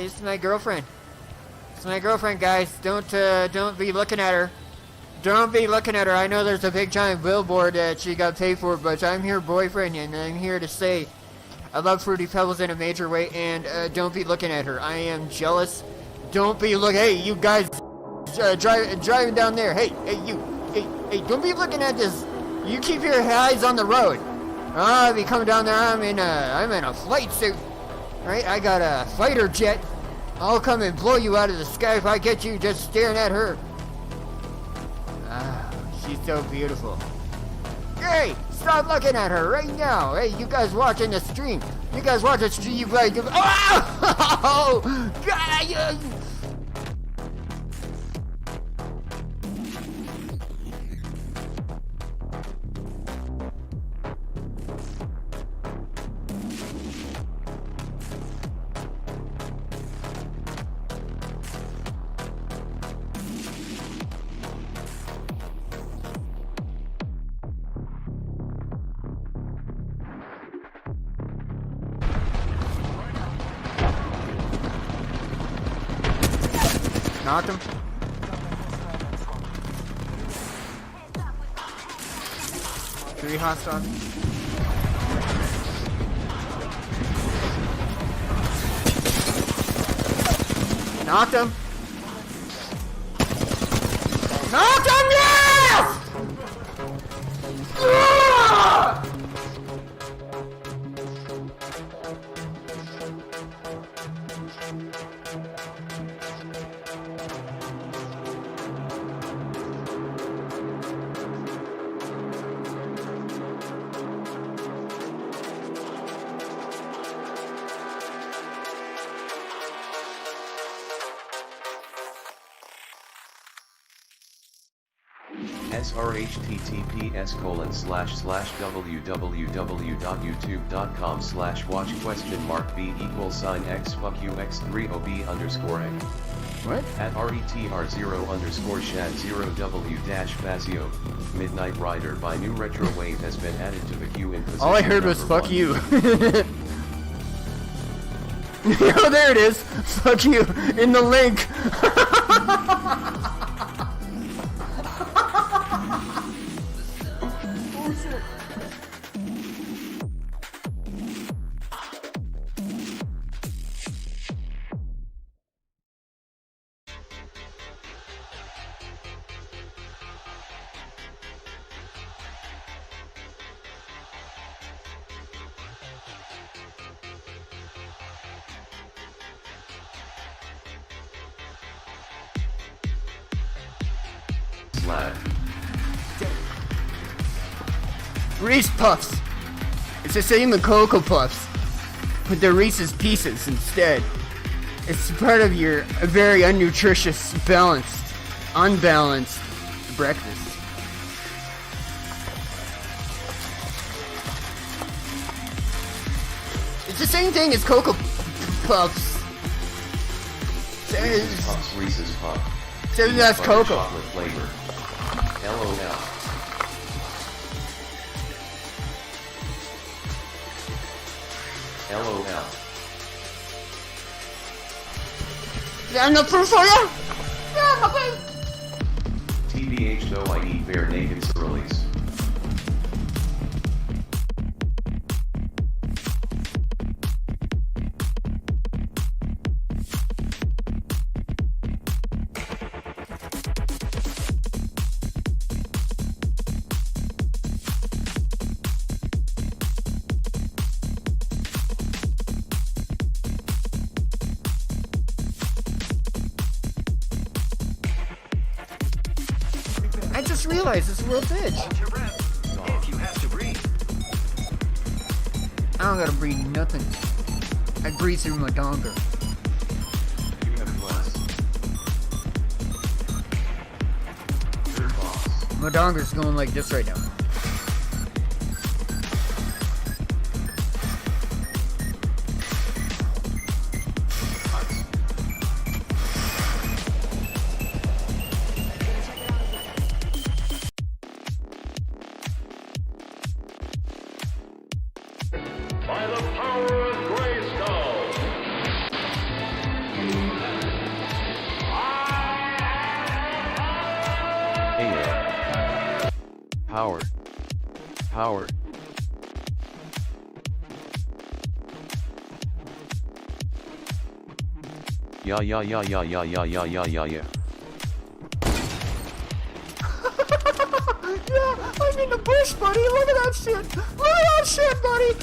This is my girlfriend. It's my girlfriend, guys. Don't be looking at her. Don't be looking at her. I know there's a big giant billboard that she got paid for, but I'm her boyfriend, and I'm here to say I love Fruity Pebbles in a major way, and don't be looking at her. I am jealous. Don't be hey, you guys driving down there. Hey, you. Hey, don't be looking at this. You keep your eyes on the road. I'll be coming down there. I'm in a flight suit. Right? I got a fighter jet. I'll come and blow you out of the sky if I get you just staring at her. Ah, she's so beautiful. Hey, stop looking at her right now. Hey, you guys watching the stream. You guys watch the stream. You guys. Oh! God! Knocked him. Three hostiles. Knocked him. Knocked him, yes! Ah! srhttps://www.youtube.com/watch?b=x fuck you x3ob_a. What? At retr0_shad0w-bazio. Midnight Rider by New Retro Wave has been added to the queue in position. All I heard was fuck 1. you. Oh, there it is. Fuck you. In the link. Reese Puffs. It's the same with Cocoa Puffs, but they're Reese's Pieces instead. It's part of your very unnutritious, unbalanced breakfast. It's the same thing as Cocoa Puffs. Reese's Puffs, Reese's Puff. So that's Cocoa. Chocolate flavor. LOL. LOL. Got enough proof for you? Yeah, okay. TBH though I eat bare naked swirlies. I just realized this little bitch. If you have to breathe. I don't gotta breathe nothing. I breathe through my donger. You have blessed. Third boss. My donger's going like this right now. By the power of Grayskull. Power. Power. Yeah, yeah, yeah, yeah, yeah, yeah, yeah, yeah, yeah, yeah. Yeah, I'm in the bush, buddy. Look at that shit. Look at that shit, buddy.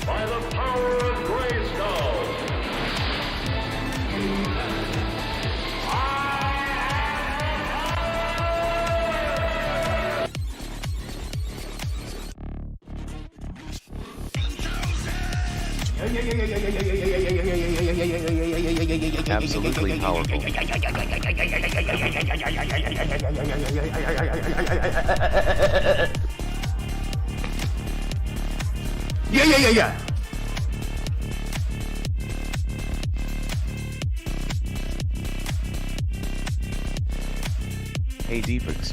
By the power of Grayskull. Absolutely powerful. Yeah. Hey Defext.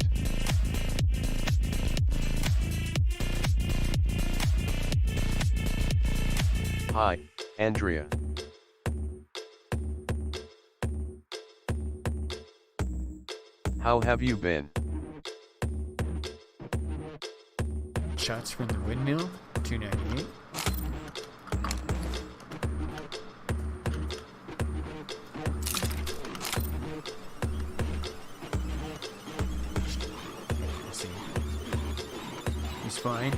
Hi, Andrea. How have you been? Shots from the windmill, 298. Let's see. He's fine.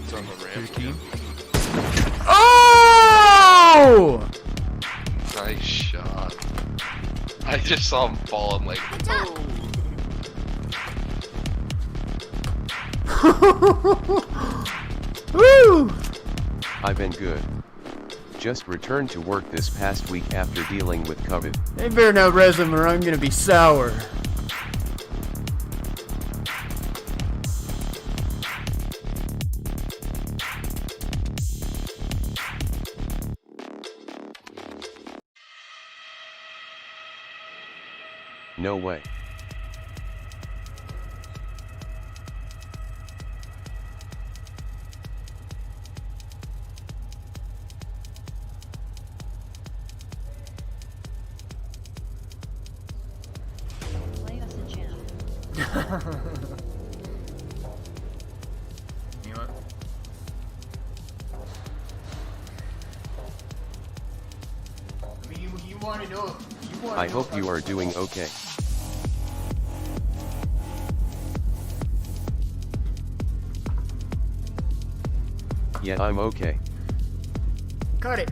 It's on the ramp. 13. Oh! Nice shot. I just saw him fall. I'm like, oh. Woo! I've been good. Just returned to work this past week after dealing with COVID. They better not res him or I'm gonna be sour. No way. Play us a jam. You know what? I mean, you want to know. I hope you are doing okay. Yeah, I'm okay. Cut it.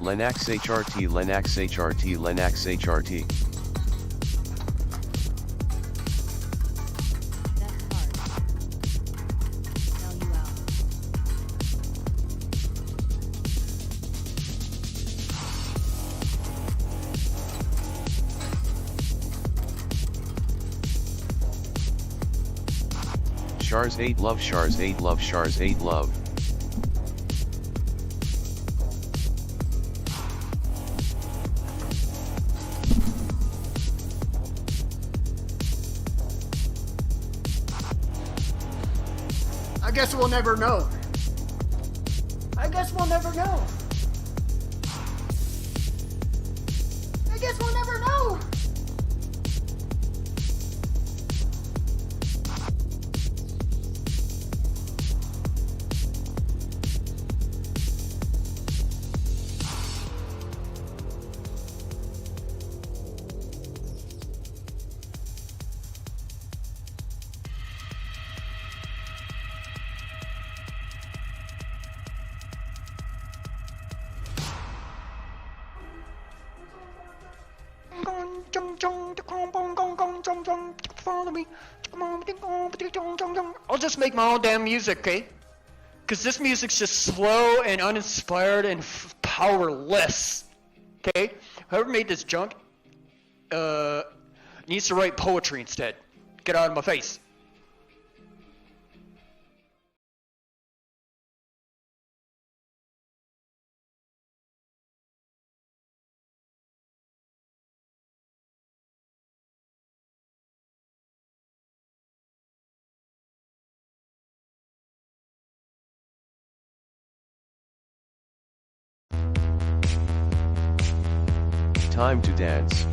Lennox HRT, Lennox HRT, Lennox HRT. That's hard. Tell you out. Shars 8 love, Shars 8 love, Shars 8 love. I guess we'll never know. I guess we'll never know. I guess we'll never know. I'll just make my own damn music, okay? Because this music's just slow and uninspired and powerless, okay? Whoever made this junk, you needs to write poetry instead. Get out of my face. Time to dance.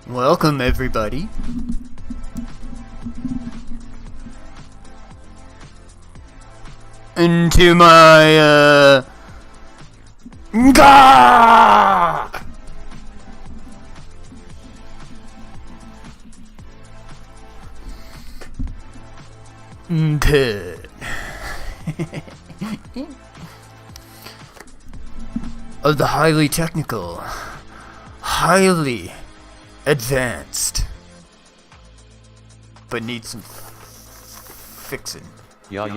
Welcome, everybody. Into my, Gah! Pit. Of the highly technical, highly advanced, but need some fixing. Yeah.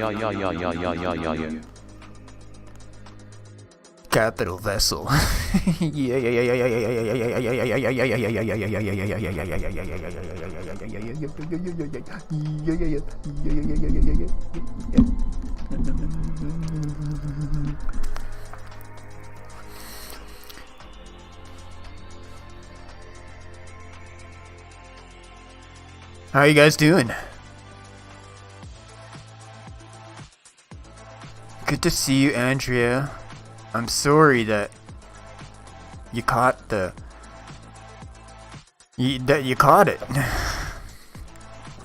Capital vessel. How you guys doing? Good to see you, Andrea. I'm sorry that you caught the... You caught it.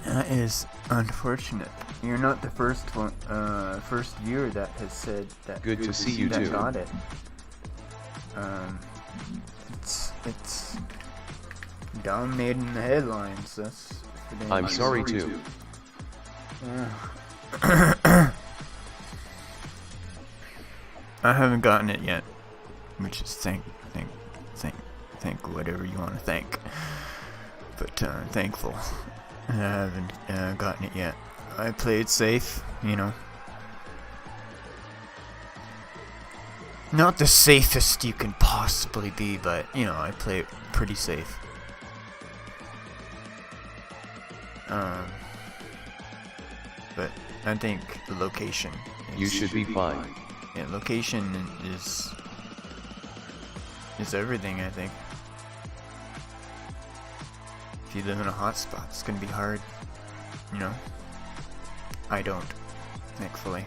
That is unfortunate. You're not the first one, first viewer that has said that. Good to see you that too. got it. It's dominating the headlines. That's. I'm sorry too. I haven't gotten it yet, which is thank whatever you want to thank, but thankful. I haven't gotten it yet. I played safe, you know. Not the safest you can possibly be, but you know, I play it pretty safe. But I think the location. You should be fine. Yeah, location is everything, I think. If you live in a hotspot, it's gonna be hard, you know? I don't, thankfully.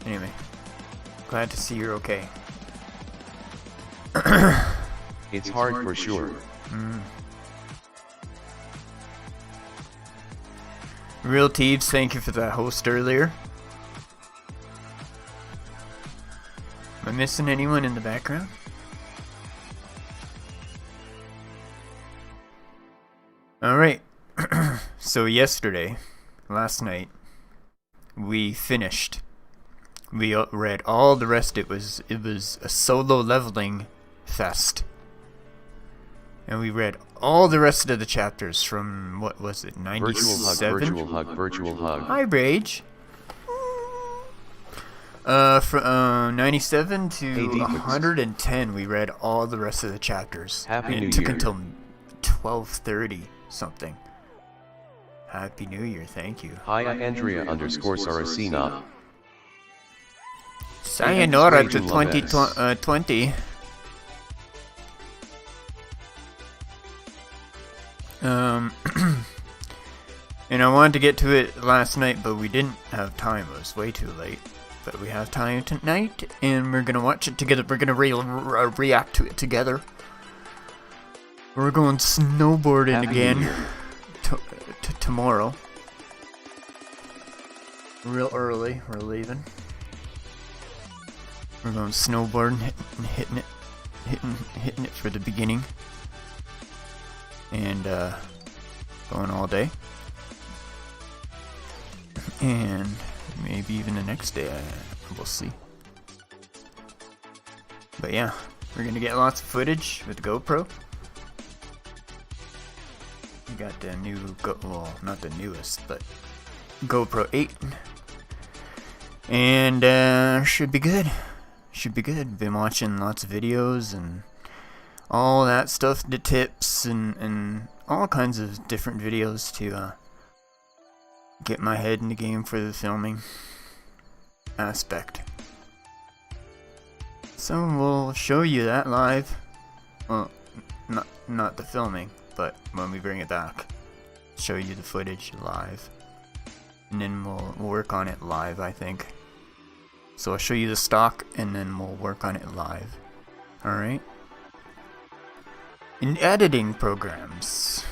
Anyway, glad to see you're okay. It's hard for sure. Real Teeves, thank you for that host earlier. Am I missing anyone in the background? Alright, so last night, we finished. We read all the rest. It was a solo leveling fest. And we read all the rest of the chapters from, what was it, 97? Virtual hug. Hi, Rage. From 97 to Hey, Defext. 110, we read all the rest of the chapters. Happy And New it took Year. until 12:30 something. Happy New Year, thank you. Hiya Andrea _ Saracena. Sayonara to Raging Love 2020. And I wanted to get to it last night, but we didn't have time. It was way too late. But we have time tonight, and we're gonna watch it together. We're gonna react to it together. We're going snowboarding Happy New again Year. tomorrow. Real early, we're leaving. We're going snowboarding, hitting it for the beginning, and going all day, and maybe even the next day. We'll see. But yeah, we're gonna get lots of footage with the GoPro. We got the new well, not the newest, but GoPro 8, and should be good. Should be good. Been watching lots of videos and all that stuff, the tips and all kinds of different videos to get my head in the game for the filming aspect. So we'll show you that live. Well, not the filming, but when we bring it back, show you the footage live, and then we'll work on it live, I think. So I'll show you the stock, and then we'll work on it live. Alright? In editing programs,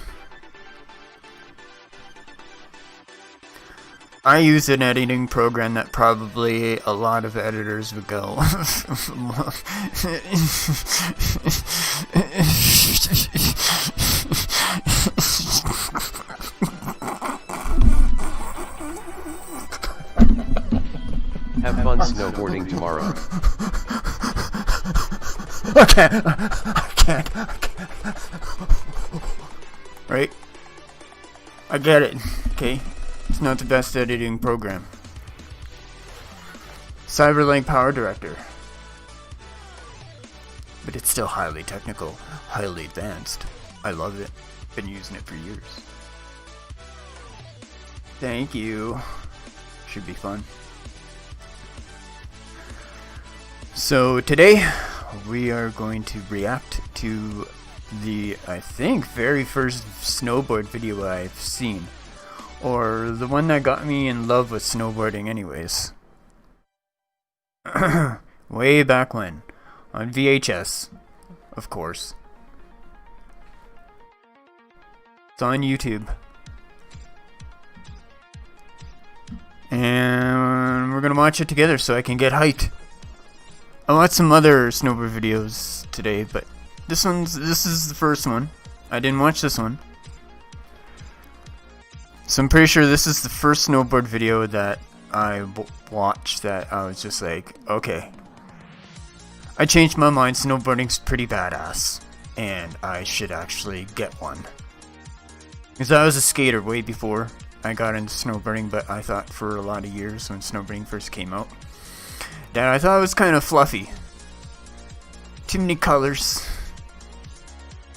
I use an editing program that probably a lot of editors would go Have fun snowboarding tomorrow. I can't. Right? I get it, okay? It's not the best editing program. Cyberlink Power Director. But it's still highly technical, highly advanced. I love it. Been using it for years. Thank you. Should be fun. So today we are going to react to the, I think, very first snowboard video I've seen. Or the one that got me in love with snowboarding anyways. Way back when. On VHS, of course. It's on YouTube. And we're gonna watch it together so I can get hyped. I watched some other snowboard videos today, but this is the first one. I didn't watch this one. So I'm pretty sure this is the first snowboard video that I watched that I was just like, okay. I changed my mind, snowboarding's pretty badass, and I should actually get one. Because I was a skater way before I got into snowboarding, but I thought for a lot of years when snowboarding first came out, that I thought it was kind of fluffy. Too many colors.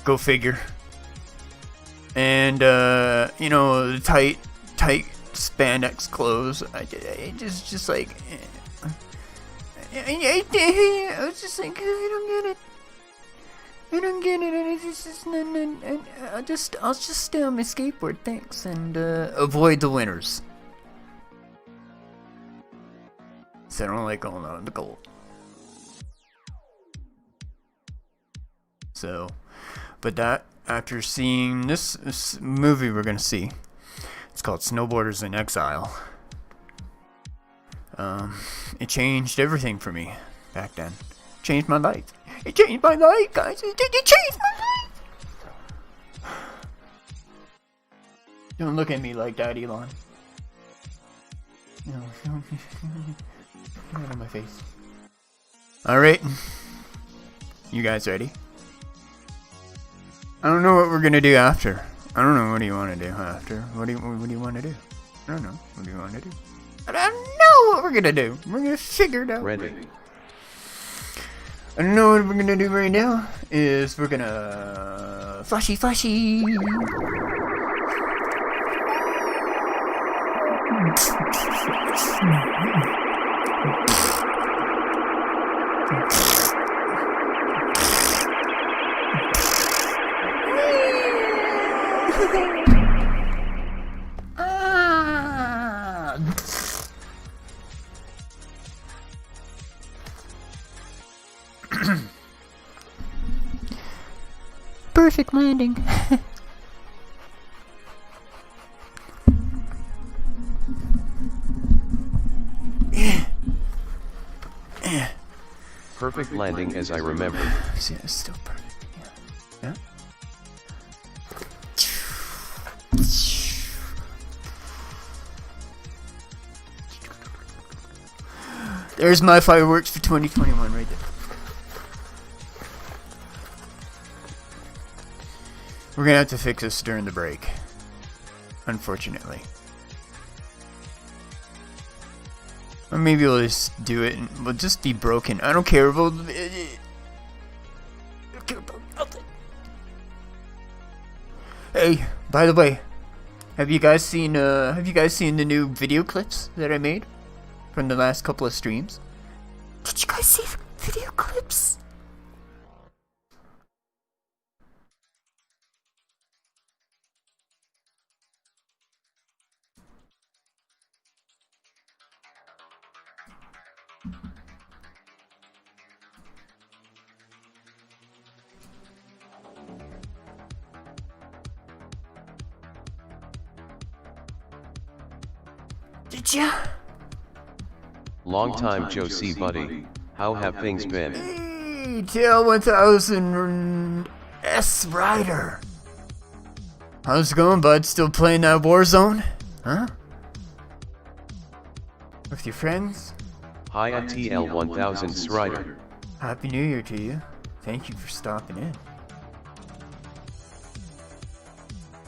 Go figure. And, you know, the tight spandex clothes. I just like, I was just like, I don't get it. And I'll just stay on my skateboard, thanks, and avoid the winners. So I don't like going out in the cold. So, but that, after seeing this movie we're gonna see, it's called Snowboarders in Exile. It changed everything for me back then. Changed my life. It changed my life, guys. It changed my life. Don't look at me like that, Elon. No, don't. Get out of my face. Alright. You guys ready? I don't know what we're gonna do after. I don't know. What do you want to do after? What do you want to do? I don't know. What do you want to do? I don't know what we're gonna do. We're gonna figure it out. Ready. I know what we're gonna do right now is we're gonna flashy. Perfect landing. Perfect landing as I remember. See, it's still perfect. Yeah. There's my fireworks for 2021 right there. We're gonna have to fix this during the break, unfortunately. Or maybe we'll just do it and we'll just be broken. I don't care. We'll... Hey, by the way, have you guys seen the new video clips that I made from the last couple of streams? Did you guys see the video clips? Did ya? Long time Joe C. buddy. How have things been? Hey, TL 1000 S Rider. How's it going, bud? Still playing that Warzone? Huh? With your friends? Hi at TL 1000 Strider. Happy New Year to you. Thank you for stopping in.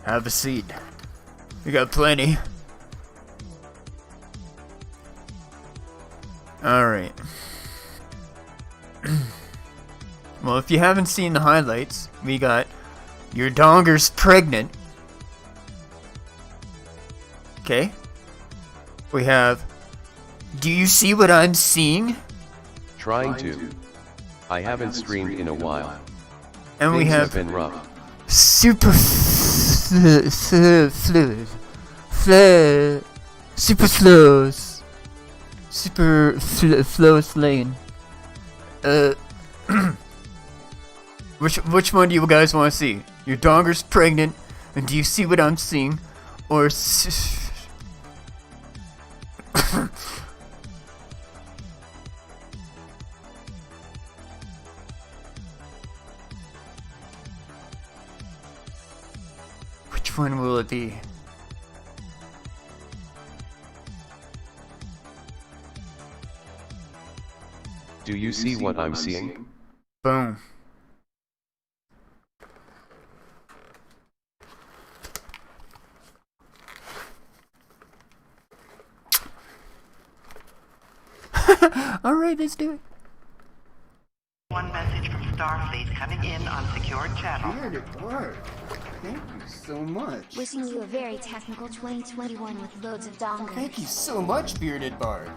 Have a seat. We got plenty. Alright. Well, if you haven't seen the highlights, we got your donger's pregnant. Okay. We have, do you see what I'm seeing? Trying to. I haven't streamed in a while. And we Things have been rough. super slows lane. Which one do you guys want to see? Your donger's pregnant, and do you see what I'm seeing? Or which one will it be? Do you see what I'm seeing? Boom. Alright, let's do it. One message from Starfleet coming in on secured channel. Bearded Bard, thank you so much. Wishing you a very technical 2021 with loads of dongers. Thank you so much, Bearded Bard,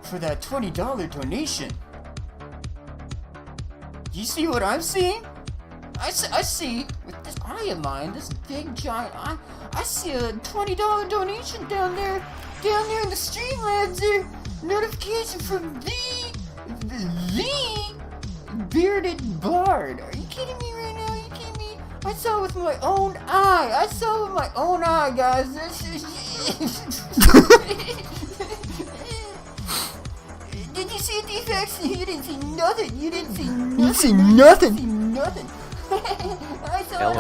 for that $20 donation. You see what I'm seeing? I see with this eye of mine, this big giant eye. I see a $20 donation down there in the Streamlabs there. Notification from the Bearded Bard. Are you kidding me right now? Are you kidding me? I saw it with my own eye. Guys. Did you see a Defext? You didn't see nothing. You see nothing. I thought,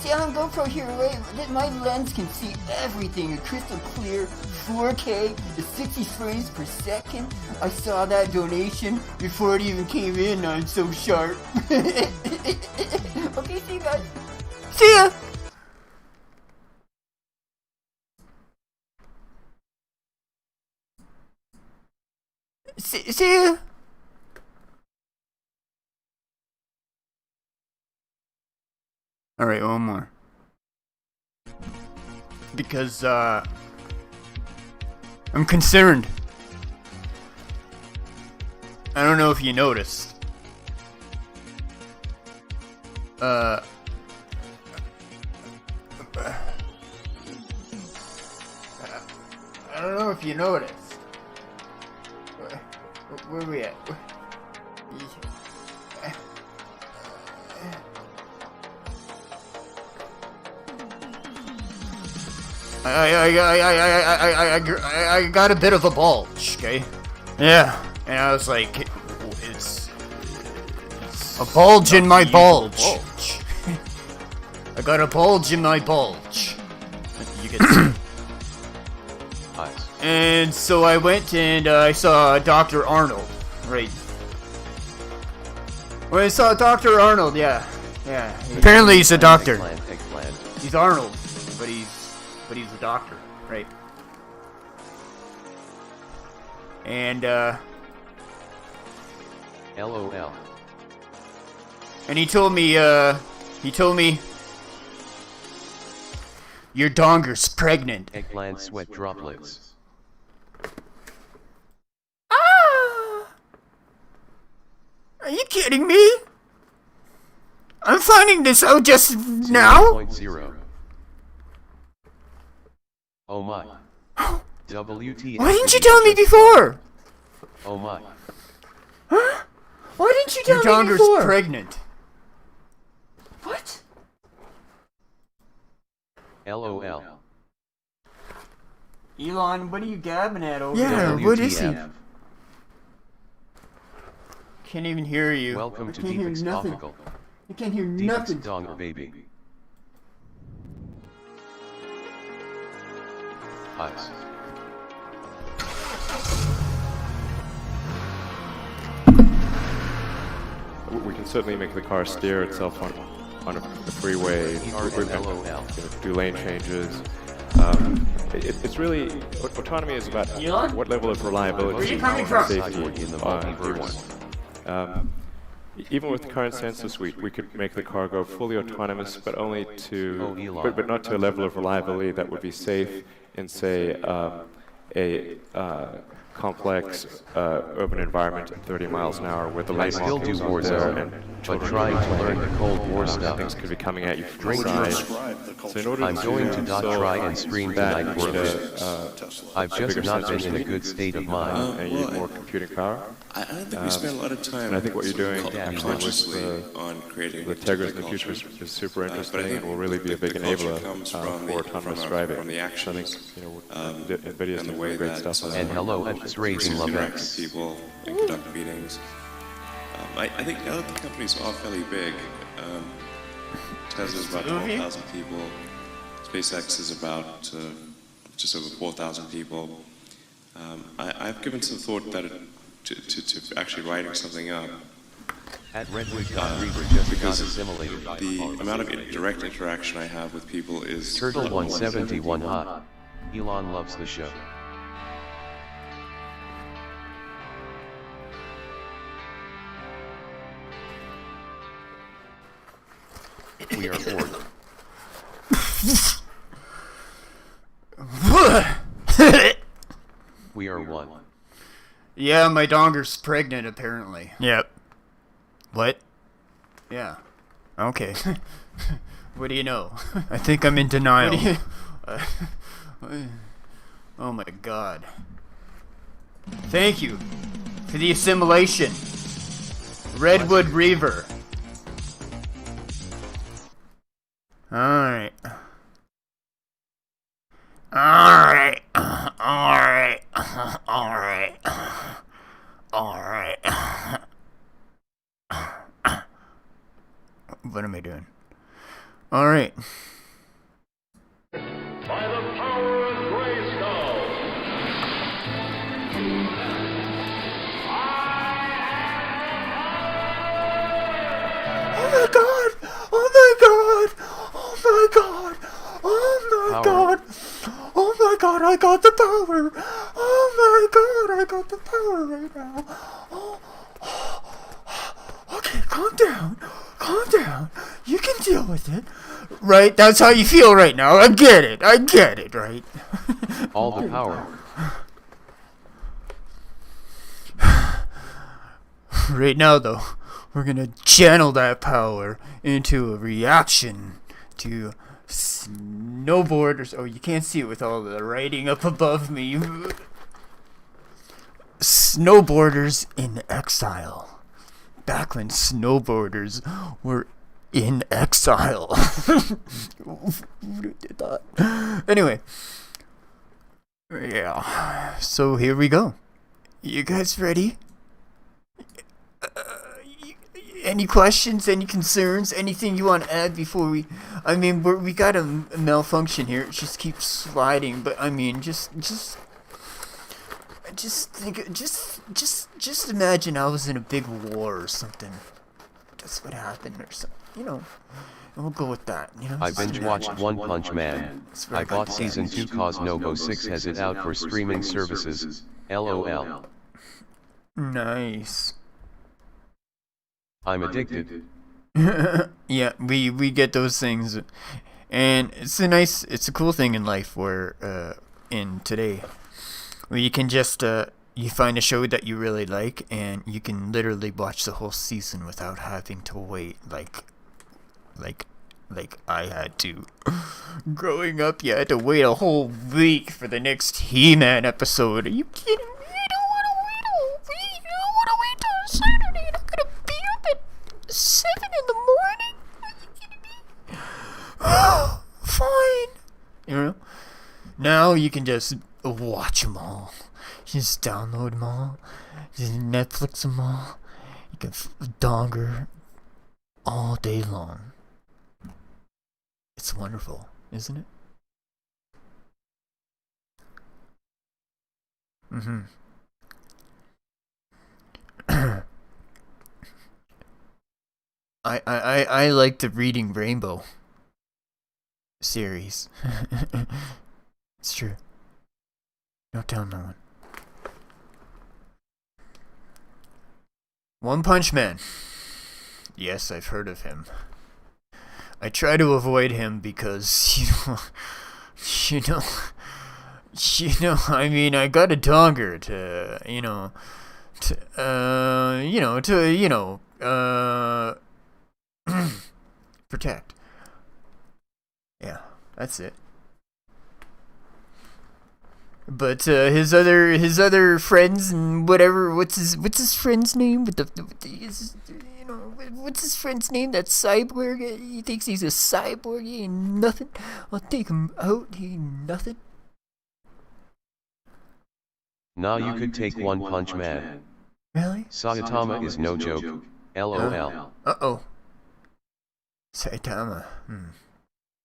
see, I'm GoPro here, wait, my lens can see everything, crystal clear, 4K, 60 frames per second. I saw that donation before it even came in. I'm so sharp. Okay, see you guys. See ya! See you. Alright, one more. Because, I'm concerned. I don't know if you noticed. I don't know if you noticed. Where are we at? I got a bit of a bulge, okay? Yeah, and I was like, it's a bulge in my bulge. I got a bulge in my bulge. You get it. Nice. And so I went and I saw Dr. Arnold, right? Well, I saw Dr. Arnold, yeah. Apparently he's a doctor. Eggplant. He's Arnold, but he's a doctor, right? And LOL. and he told me your donger's pregnant. Eggplant sweat droplets. Ah! Are you kidding me? I'm finding this out just now? 0.0. Oh my. WTF. Why didn't you tell me before? Oh my. Huh? Why didn't you tell me before? Your donger's pregnant. What? LOL. Elon, what are you gabbing at over there? WTF. What is he? Can't even hear you. Welcome to I can't hear Defext nothing. Topical. I can't hear Defext nothing. Donger baby. Ice. We can certainly make the car steer itself on a freeway. We can do lane changes. It's really autonomy is about what level of reliability and safety Cyborg in the you Multiverse. want. Even with the current sensor suite, we could make the car go fully autonomous, but only to, but not to a level of reliability that would be safe in, say, a complex urban environment at 30 miles an hour with the I lane still do markings on there Warzone, and but children trying to learn the Cold War stuff. things could be coming at you from Drink the juice. side. So in order I'm going to not solve try and stream that, tonight you for need I've a just bigger not been sensor in a suite, good state of mind. and you need more computing power. I don't think we spend a lot of time. And I think what you're doing consciously with on creating the Tegras in the future is super interesting and will really be a big enabler for autonomous driving. From the So I think NVIDIA's and the doing way great that stuff on And that. hello, it's raising interact with Lovex. people and conduct meetings. I think now that the companies are fairly big, Tesla's about 12,000 people. SpaceX is about just over 4,000 people. I've given some thought that to actually writing something up. At Redwood.Reaver just got Because assimilated. the amount of direct interaction I have with people is Turtle 171 hot. Elon loves the show. We are bored. We are one. Yeah, my donger's pregnant, apparently. Yep. What? Yeah. Okay. What do you know? I think I'm in denial. Oh my god. Thank you for the assimilation. Redwood Reaver. Alright. Alright. Alright. Alright. Alright. What am I doing? Alright. By the power of Grayskull. Oh my god! Oh my god! Oh my god! Oh my god! Oh my god, I got the power! Oh my god, I got the power right now. Okay, calm down. Calm down. You can deal with it. Right? That's how you feel right now. I get it, right? All the power. Right now, though, we're gonna channel that power into a reaction to snowboarders. Oh, you can't see it with all the writing up above me. Snowboarders in exile. Back when snowboarders were in exile. Who did that? Anyway. Yeah. So here we go. You guys ready? Any questions, any concerns, anything you want to add before we... I mean, we got a malfunction here. It just keeps sliding, but I mean, just imagine I was in a big war or something. That's what happened or something, you know. And we'll go with that, you know. I binge watched One Punch Man. I bought season 2 cause Novo 6 has it out for streaming services. LOL. Nice. I'm addicted. Yeah, we get those things, and it's a cool thing in life where in today where you can just you find a show that you really like and you can literally watch the whole season without having to wait like I had to. Growing up, you had to wait a whole week for the next He-Man episode. Are you kidding me? I don't want to wait a whole week. I don't want to wait till Saturday. I'm not gonna be up at 7 in the morning. Are you kidding me? Fine. You know. Now you can just watch them all. Just download them all. Just Netflix them all. You can donger all day long. It's wonderful, isn't it? Mm-hmm. I like the Reading Rainbow series. It's true. Don't tell no one. One Punch Man. Yes, I've heard of him. I try to avoid him because, you know, I mean, I got a donger to protect. Yeah, that's it. But his other friends and whatever, what's his friend's name? What's his friend's name? That Cyborg. He thinks he's a cyborg. He ain't nothing. I'll take him out. He ain't nothing. Nah, you could take One Punch Man. Really? Saitama is no joke. LOL. Uh-oh. Saitama.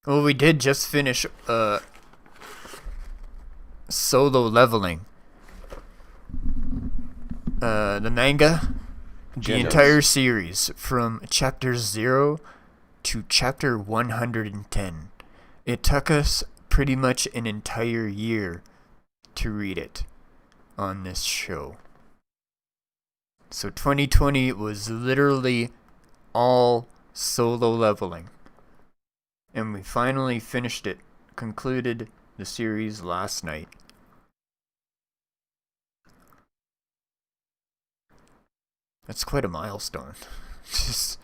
Well, we did just finish Solo Leveling. The manga. The entire series from chapter 0 to chapter 110. It took us pretty much an entire year to read it on this show. So 2020 was literally all Solo Leveling. And we finally finished it, concluded the series last night. That's quite a milestone. Just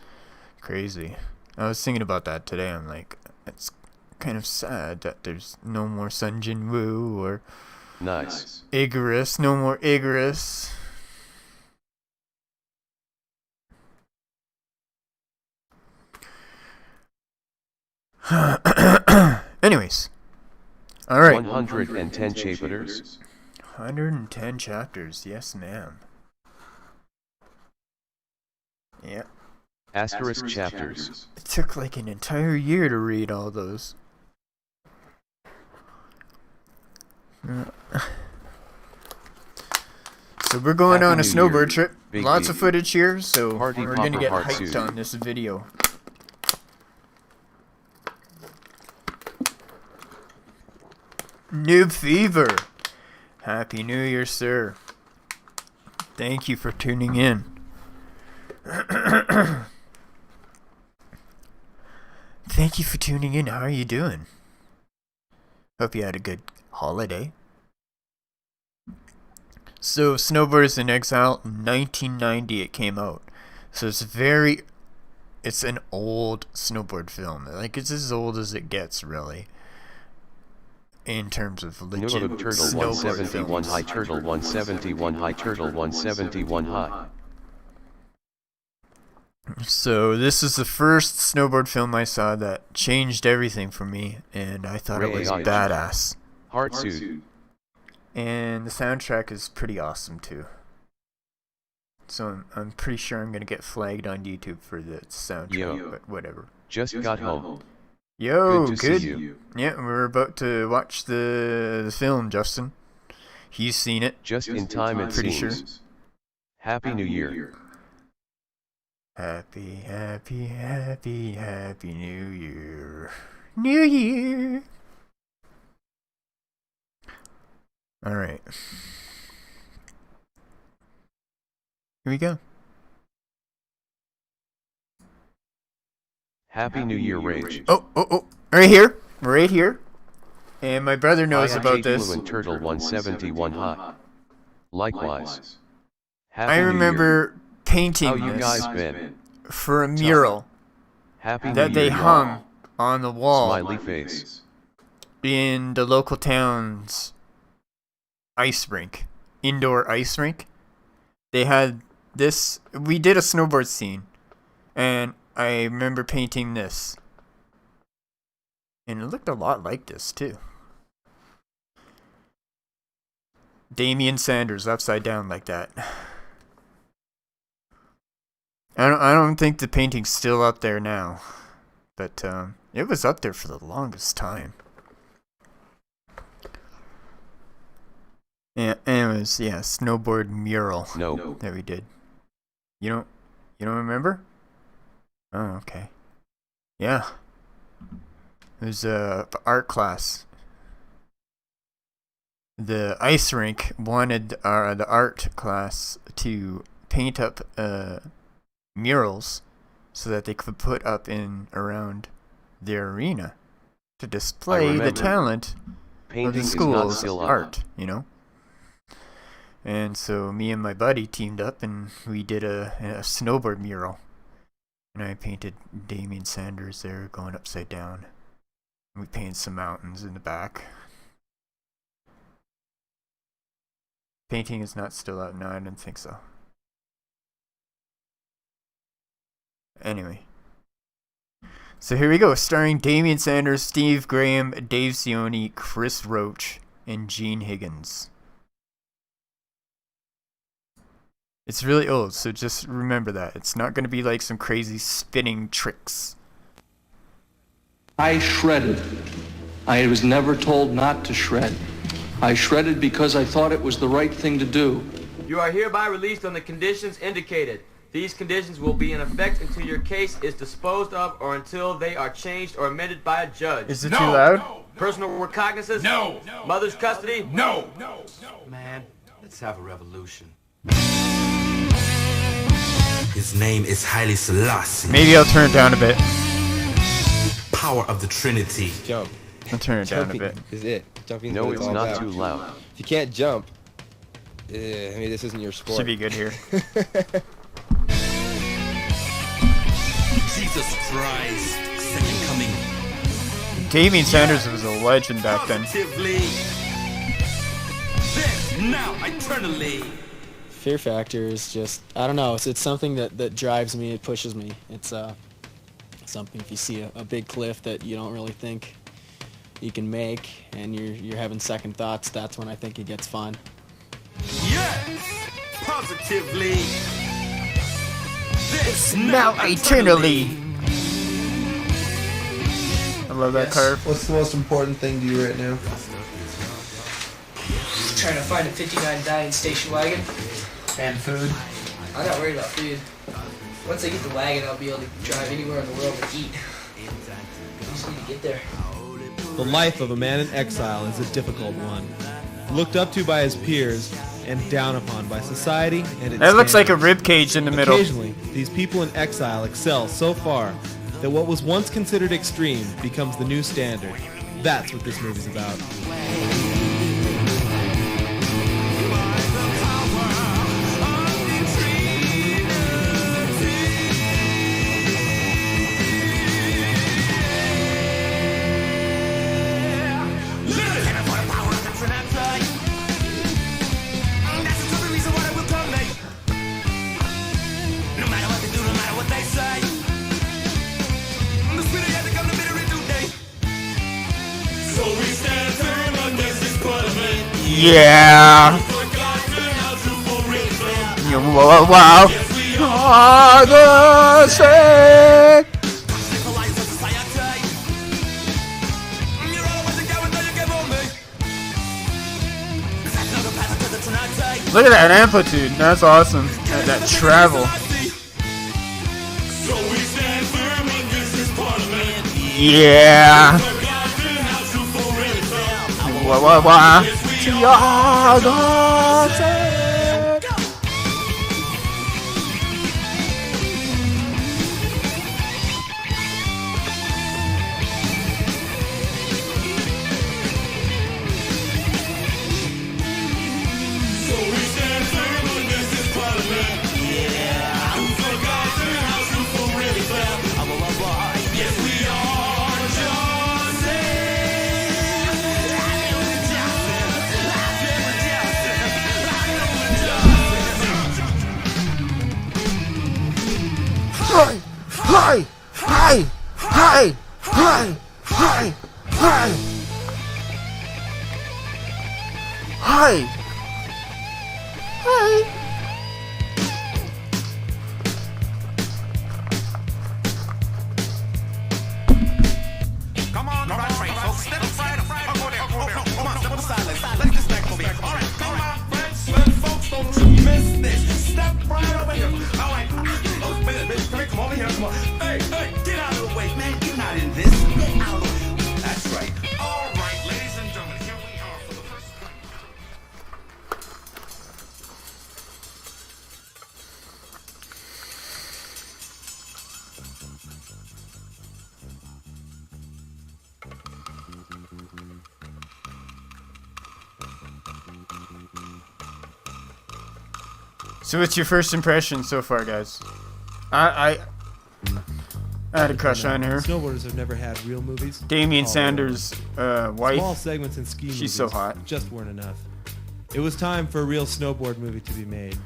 crazy. I was thinking about that today. I'm like, it's kind of sad that there's no more Sun Jin Woo or nice. Icarus. No more Icarus. Anyways. Alright. 110 chapters. 110 chapters. Yes, ma'am. Yeah. Asterisk chapters. It took like an entire year to read all those. So we're going on a snowbird trip. Lots of footage here, so we're gonna get hyped on this video. Noob Fever. Happy New Year, sir. Thank you for tuning in. Thank you for tuning in. How are you doing? Hope you had a good holiday. So, Snowboarders in Exile, 1990 it came out. So it's an old snowboard film. Like, it's as old as it gets, really. In terms of legit Noob Turtle snowboard 171 films. High Turtle 171 High Turtle 171 High. So this is the first snowboard film I saw that changed everything for me, and I thought it was badass. Heartsuit. And the soundtrack is pretty awesome too. So I'm pretty sure I'm gonna get flagged on YouTube for the soundtrack, Yo. but whatever. Just got home. Yo, Good to good. see you. Yeah, we're about to watch the film, Justin. He's seen it. Just in time it Pretty seems. sure. Happy New Year. Happy, happy, happy, happy New Year. New Year. Alright. Here we go. Happy New Year Rage. Oh. Right here. Right here. And my brother knows Hi, about J. this. Blue and Turtle 171 High. Likewise. Happy I New Year. remember painting How you this guys been? for a mural Happy that New they Year, hung y'all. on the wall Smiley face. in the local town's ice rink, indoor ice rink. They had this. We did a snowboard scene, and I remember painting this, and it looked a lot like this too. Damian Sanders upside down like that. I don't think the painting's still up there now, but it was up there for the longest time. Yeah, and it was snowboard mural No. that we did. You don't remember? Oh, okay. Yeah. It was a art class. The ice rink wanted the art class to paint up murals so that they could put up in around their arena to display the remember. Talent of Painting the is not school's still up. art, you know? And so me and my buddy teamed up and we did a snowboard mural. And I painted Damian Sanders there going upside down. We painted some mountains in the back. Painting is not still out. No, I don't think so. Anyway. So here we go. Starring Damian Sanders, Steve Graham, Dave Sione, Chris Roach, and Gene Higgins. It's really old, so just remember that. It's not going to be like some crazy spinning tricks. I shredded. I was never told not to shred. I shredded because I thought it was the right thing to do. You are hereby released on the conditions indicated. These conditions will be in effect until your case is disposed of or until they are changed or amended by a judge. Is it too loud? Personal recognizances? No. Mother's custody? No. Man, let's have a revolution. His name is Haile Selassie. Maybe I'll turn it down a bit. Power of the Trinity. Jump. I'll turn it down a Jumping bit. is it. Jumping is No, what it's all not about. too loud. If you can't jump, I mean, this isn't your sport. Should be good here. Jesus Christ, second coming. Damian Sanders was a legend back then. Positively. Then, now, eternally. Fear factor is just, I don't know, it's something that drives me, it pushes me. It's something, if you see a big cliff that you don't really think you can make and you're having second thoughts, that's when I think it gets fun. Yes, positively. It's now eternally. I love that curve. What's the most important thing to you right now? Trying to find a 59 dying station wagon. And food. I'm not worried about food. Once I get the wagon, I'll be able to drive anywhere in the world and eat. I just need to get there. The life of a man in exile is a difficult one. looked up to by his peers, and down upon by society and its That looks like a standards. rib cage in the middle. Occasionally, these people in exile excel so far that what was once considered extreme becomes the new standard. That's what this movie's about. Yeah. Wow. Ah, the same. Look at that amplitude. That's awesome. That travel. Yeah. Wow. Hi! Hi! Hi! Hi! Hi! Hi! Hi! Hi! So what's your first impression so far, guys? I had a crush on her. Snowboarders have never had real movies. Damian Sanders' wife. Small segments in ski movies She's so hot. just weren't enough. It was time for a real snowboard movie to be made.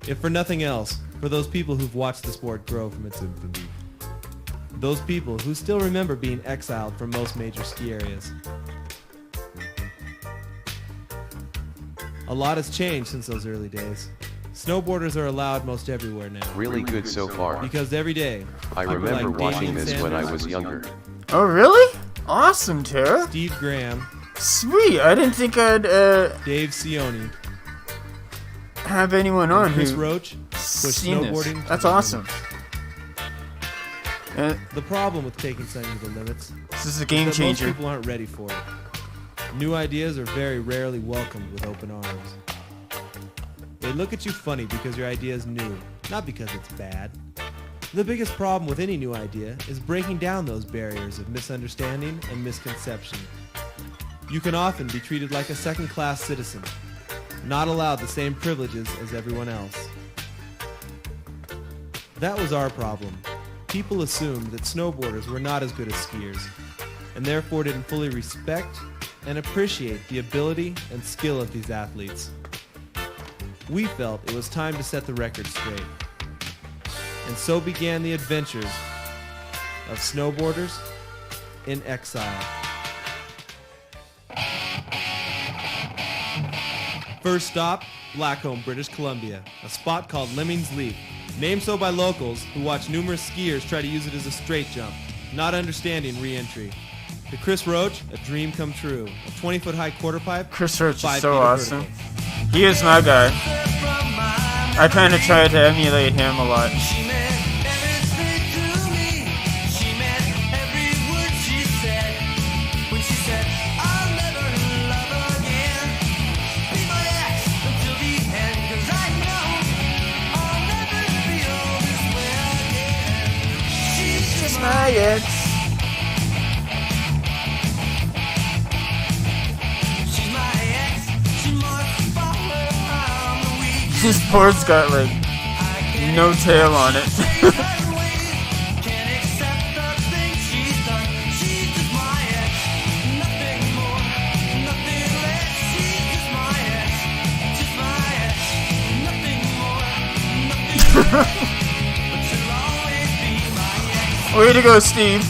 If for nothing else, for those people who've watched the sport grow from its infamy. Those people who still remember being exiled from most major ski areas. A lot has changed since those early days. Snowboarders are allowed most everywhere now. Really good so far. Because every day, I people remember like watching Damian this when I Sanders, was younger. Oh, really? Awesome, Tara. Steve Graham. Sweet. I didn't think I'd Dave Sioni. have anyone on Chris who Roach pushed seen this. snowboarding. That's to the awesome. limit. The problem with taking something to the limits. This is a game that changer. Most people aren't ready for it. New ideas are very rarely welcomed with open arms. They look at you funny because your idea is new, not because it's bad. The biggest problem with any new idea is breaking down those barriers of misunderstanding and misconception. You can often be treated like a second-class citizen, not allowed the same privileges as everyone else. That was our problem. People assumed that snowboarders were not as good as skiers, and therefore didn't fully respect and appreciate the ability and skill of these athletes. We felt it was time to set the record straight. And so began the adventures of snowboarders in exile. First stop, Blackcomb, British Columbia, a spot called Lemmings Leap, named so by locals who watch numerous skiers try to use it as a straight jump, not understanding re-entry. To Chris Roach, a dream come true. A 20-foot high quarter pipe. Chris Roach is 5 so feet of awesome. vertical. He is my guy. I kind of try to emulate him a lot. His board's got like no tail on it. Way to go, Steve.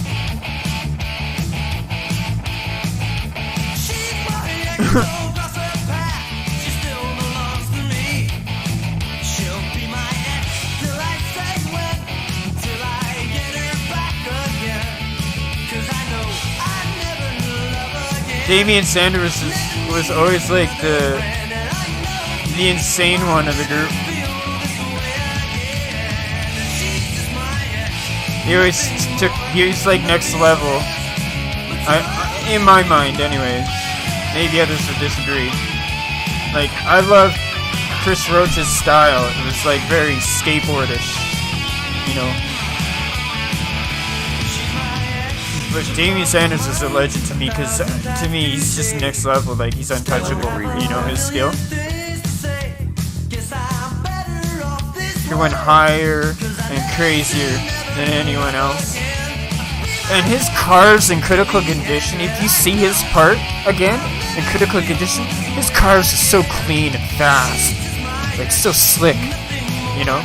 Damian Sanders was always like the insane one of the group. He was like next level. In my mind anyways. Maybe others would disagree. Like, I love Chris Roach's style. It was like very skateboardish, you know. But Damian Sanders is a legend to me because, to me, he's just next level. Like, he's untouchable, you know, his skill. He went higher and crazier than anyone else. And his cars in Critical Condition, if you see his part again in Critical Condition, his cars are so clean and fast. Like, so slick, you know?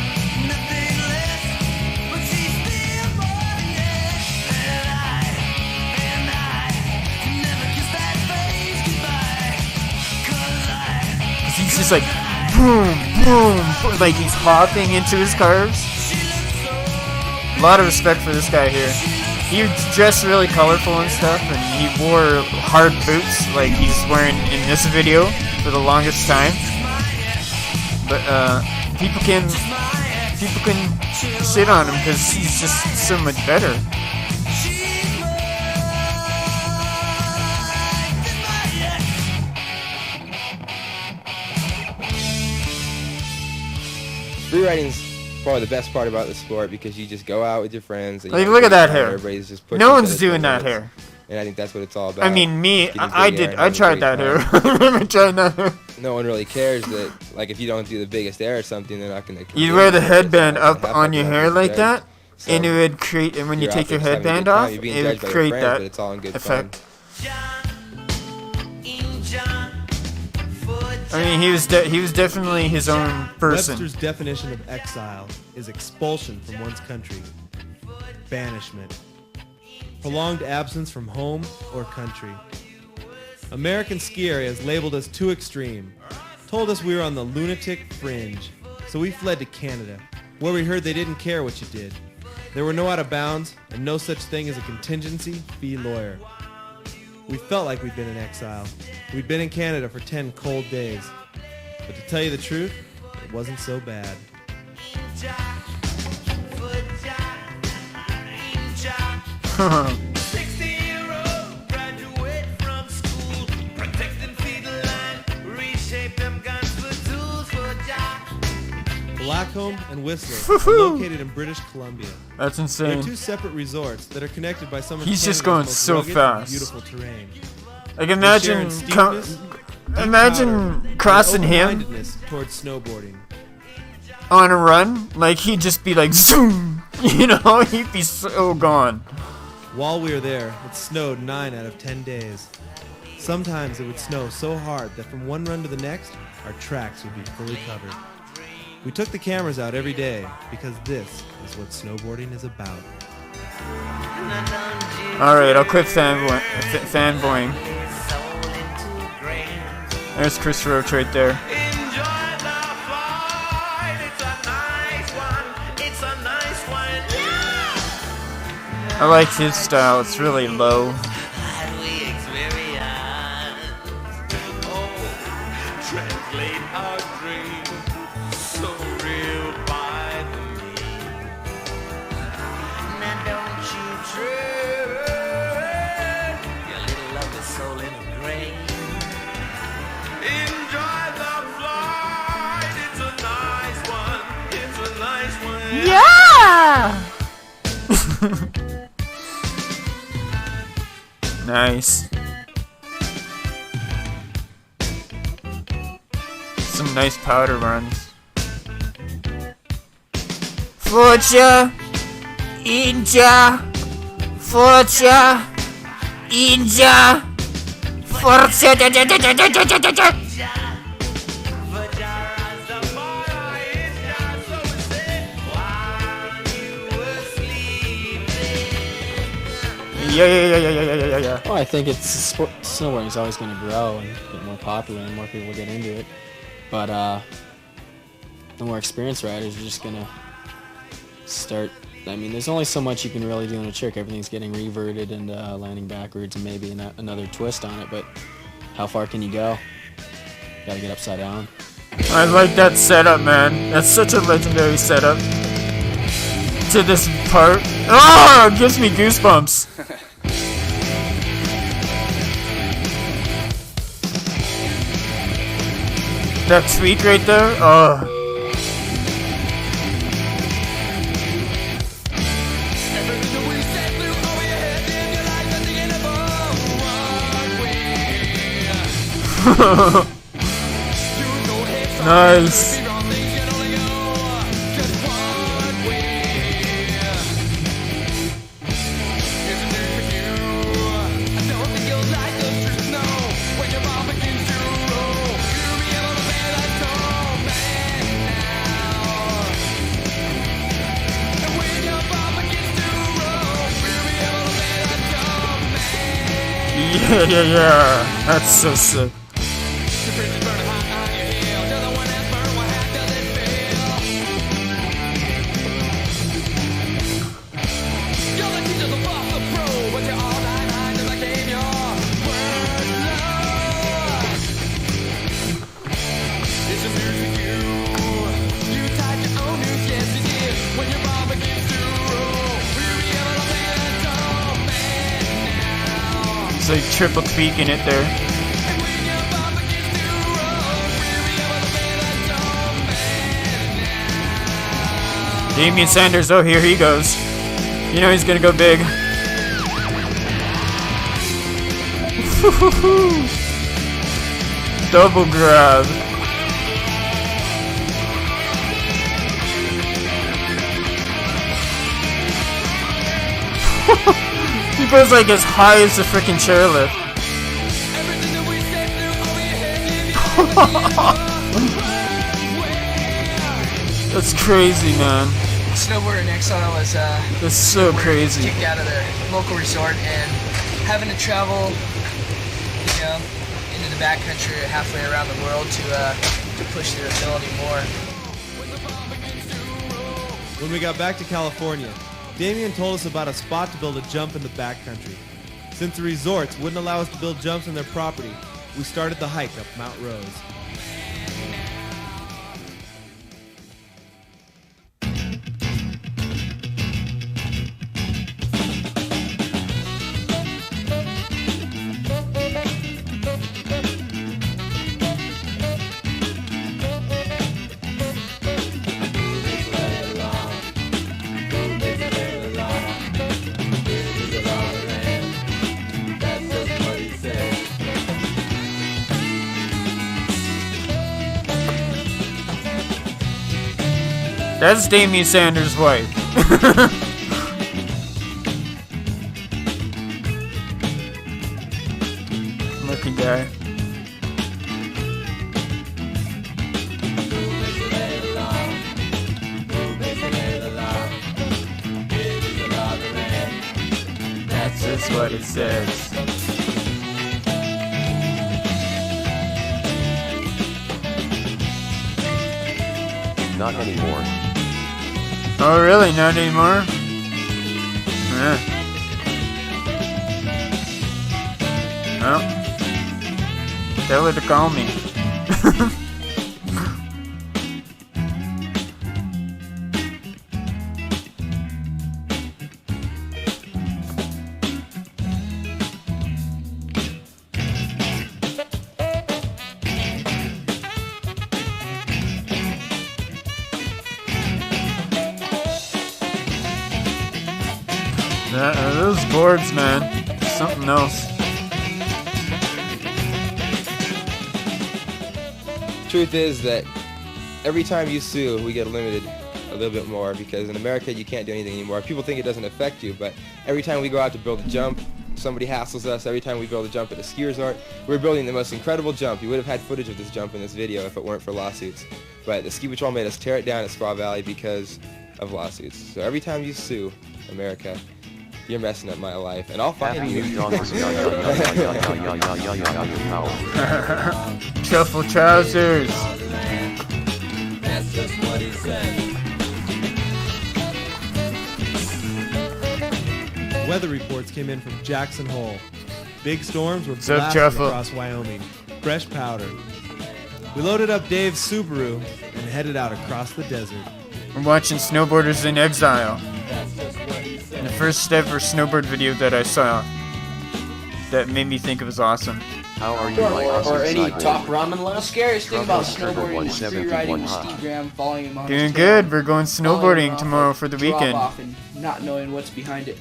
He's just like, boom, boom, boom, like he's hopping into his cars. A lot of respect for this guy here. He dressed really colorful and stuff, and he wore hard boots like he's wearing in this video for the longest time. But people can shit on him because he's just so much better. Freeriding's probably the best part about the sport because you just go out with your friends. And like, look at that hair. Everybody's just no one's doing that hair. And I think that's what it's all about. I mean, me, I tried that hair. I remember trying that hair. No one really cares that, like, if you don't do the biggest hair or something, they're not going to. You wear the headband up on your hair like that, and it would create, and when you take your headband off, it would create that effect. I mean, he was definitely his own person. Webster's definition of exile is expulsion from one's country, banishment, prolonged absence from home or country. American ski area has labeled us too extreme, told us we were on the lunatic fringe, so we fled to Canada, where we heard they didn't care what you did. There were no out of bounds and no such thing as a contingency fee lawyer. We felt like we'd been in exile. We'd been in Canada for 10 cold days. But to tell you the truth, it wasn't so bad. Blackcomb and Whistler are located in British Columbia. That's insane. They're two separate resorts that are connected by some of He's just Canada's going most so rugged and fast. beautiful terrain. Like, imagine crossing him towards snowboarding on a run. Like, he'd just be like zoom, you know, he'd be so gone. While we were there, it snowed 9 out of 10 days. Sometimes it would snow so hard that from one run to the next, our tracks would be fully covered. We took the cameras out every day because this is what snowboarding is about. Alright, I'll quit fanboying. There's Chris Roach right there. I like his style, it's really low. Yeah! Nice. Some nice powder runs. Forza, Inja, Forza, Inja, Forza, da, da, da, da, da, da, da, da. Yeah. Well, I think snowboarding is always going to grow and get more popular and more people get into it. But the more experienced riders are just going to start. I mean, there's only so much you can really do in a trick. Everything's getting reverted and landing backwards and maybe another twist on it. But how far can you go? Got to get upside down. I like that setup, man. That's such a legendary setup. To this part. Oh, it gives me goosebumps. That tweak right there. Oh. Nice. Yeah. That's so sick. It's like triple tweaking it there. Damian Sanders, oh here he goes. You know he's gonna go big. Double grab. He goes like as high as the freaking chairlift. That's crazy, man. Snowboarder in exile is that's so crazy. Kicked out of their local resort and having to travel, you know, into the backcountry or halfway around the world to push their ability more. When we got back to California, Damien told us about a spot to build a jump in the backcountry. Since the resorts wouldn't allow us to build jumps on their property, we started the hike up Mount Rose. That's Damian Sanders' wife. Lucky guy. That's just what it says. Not anymore. Oh really? Not anymore? Yeah. Well, tell her to call me. Those boards, man, something else. Truth is that every time you sue, we get limited a little bit more, because in America you can't do anything anymore. People think it doesn't affect you, but every time we go out to build a jump, somebody hassles us. Every time we build a jump at a ski resort, we're building the most incredible jump. You would have had footage of this jump in this video if it weren't for lawsuits. But the ski patrol made us tear it down at Squaw Valley because of lawsuits. So every time you sue America, you're messing up my life, and I'll fight Happy you. New Dawn. Truffle trousers. That's just what he said. Weather reports came in from Jackson Hole. Big storms were up, blasting Truffle? across Wyoming. Fresh powder. We loaded up Dave's Subaru and headed out across the desert. We're watching Snowboarders in Exile. And the first ever snowboard video that I saw that made me think it was awesome. How are you, my awesome Or any Cyborg? top ramen level. Scariest thing about Trevor snowboarding is free 171 riding with hot. Steve Graham, following him on Doing his tail, good. We're going following him snowboarding off tomorrow a for the drop weekend. off and not knowing what's behind it.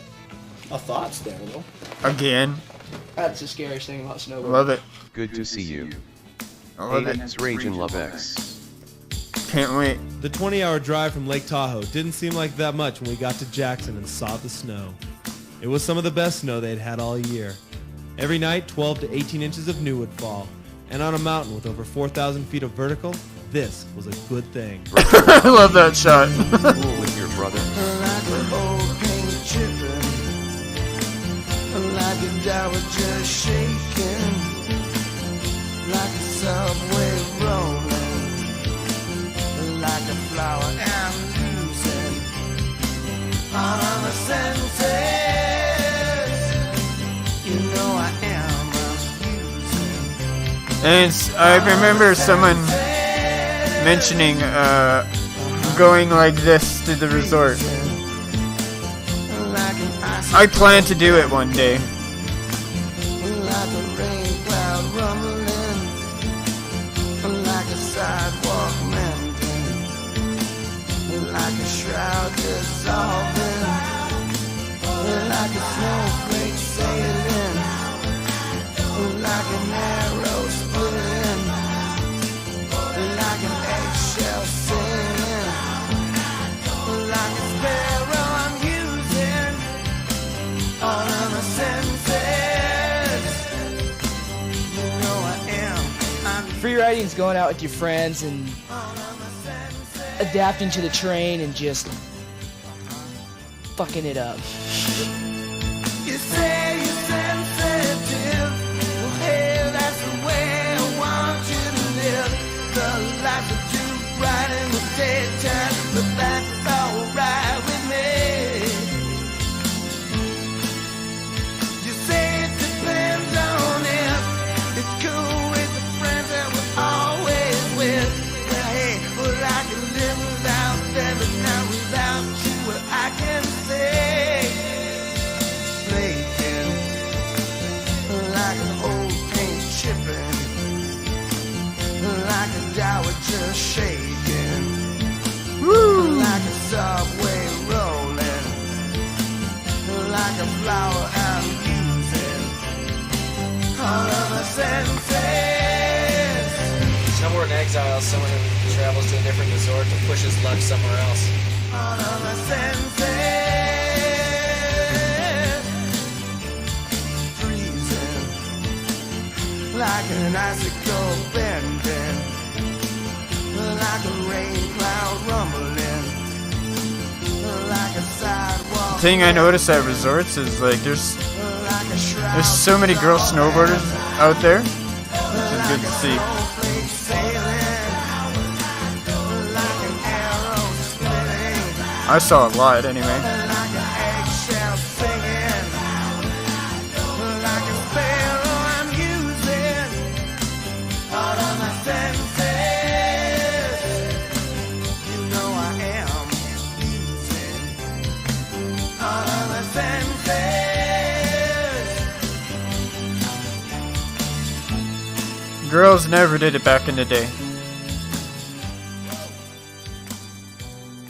A thought's there though. Again. That's the scariest thing about snowboarding. Love it. Good to see you. I love it. It's Rage and Love X. Can't wait. The 20-hour drive from Lake Tahoe didn't seem like that much when we got to Jackson and saw the snow. It was some of the best snow they'd had all year. Every night, 12 to 18 inches of new would fall. And on a mountain with over 4,000 feet of vertical, this was a good thing. I love that shot. Cool with your brother. Like an old paint chipping, like a dower just shaking, like a subway rolling, like a flower I'm losing all of my senses. You know I am abusing. And I remember someone mentioning going like this to the resort. I plan to do it one day. Like a rain cloud rumbling, like a sidewalk melting, like a shroud dissolving, like a snowflake sailing, like an arrow splitting, like an eggshell sailing, like a sparrow I'm using all of my senses. You know I am. Free riding is going out with your friends and adapting to the terrain and just fucking it up. You say you're sensitive. Well, hey, that's the way I want you to live. The lights are too bright in the daytime, but that's alright with me. You say it depends on if it's cool with the friends that we're always with. Well, hey, well, I can live without them, but not without you. Well, I can say, flaking like an old paint chipping, like a dower just shaking, like a subway rolling, like a flower I'm using all of my senses. Somewhere in exile, someone who travels to a different resort to push his luck somewhere else. All of my senses. Freezing like an icicle bending, like a rain cloud rumbling, like a sidewalk. The thing I notice at resorts is like there's so many girl snowboarders out there, which is good to see. I saw a lot anyway. Girls never did it back in the day.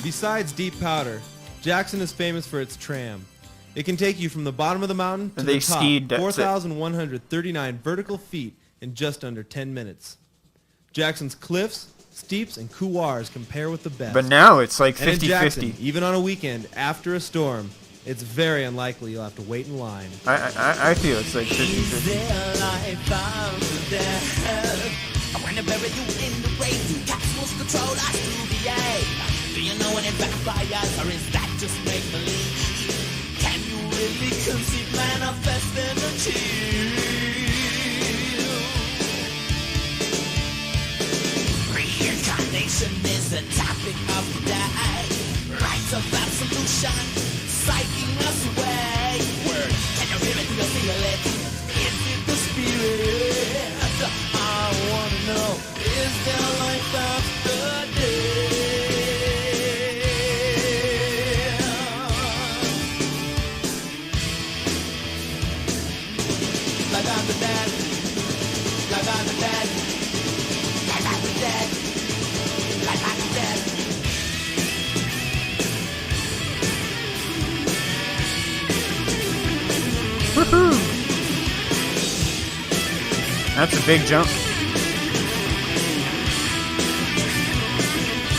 Besides deep powder, Jackson is famous for its tram. It can take you from the bottom of the mountain to They the top, skied, that's it. 4,139 vertical feet in just under 10 minutes. Jackson's cliffs, Steeps and couloirs compare with the best. But now it's like And in 50-50. Jackson, even on a weekend after a storm, it's very unlikely you'll have to wait in line. I feel it's like 50-50. I wanna bury you in the grave. You cosmos control us to behave. Do you know when it backfires, or is that just make believe? Can you really conceive manifest energy? Reincarnation is the topic of the day. Rights of absolution, psyching us away. Word, can you hear it? Do you feel it? Is it the spirit? I wanna know, is there life after death? Life after death. Life after death. Life after death. Life after death. Woohoo! That's a big jump.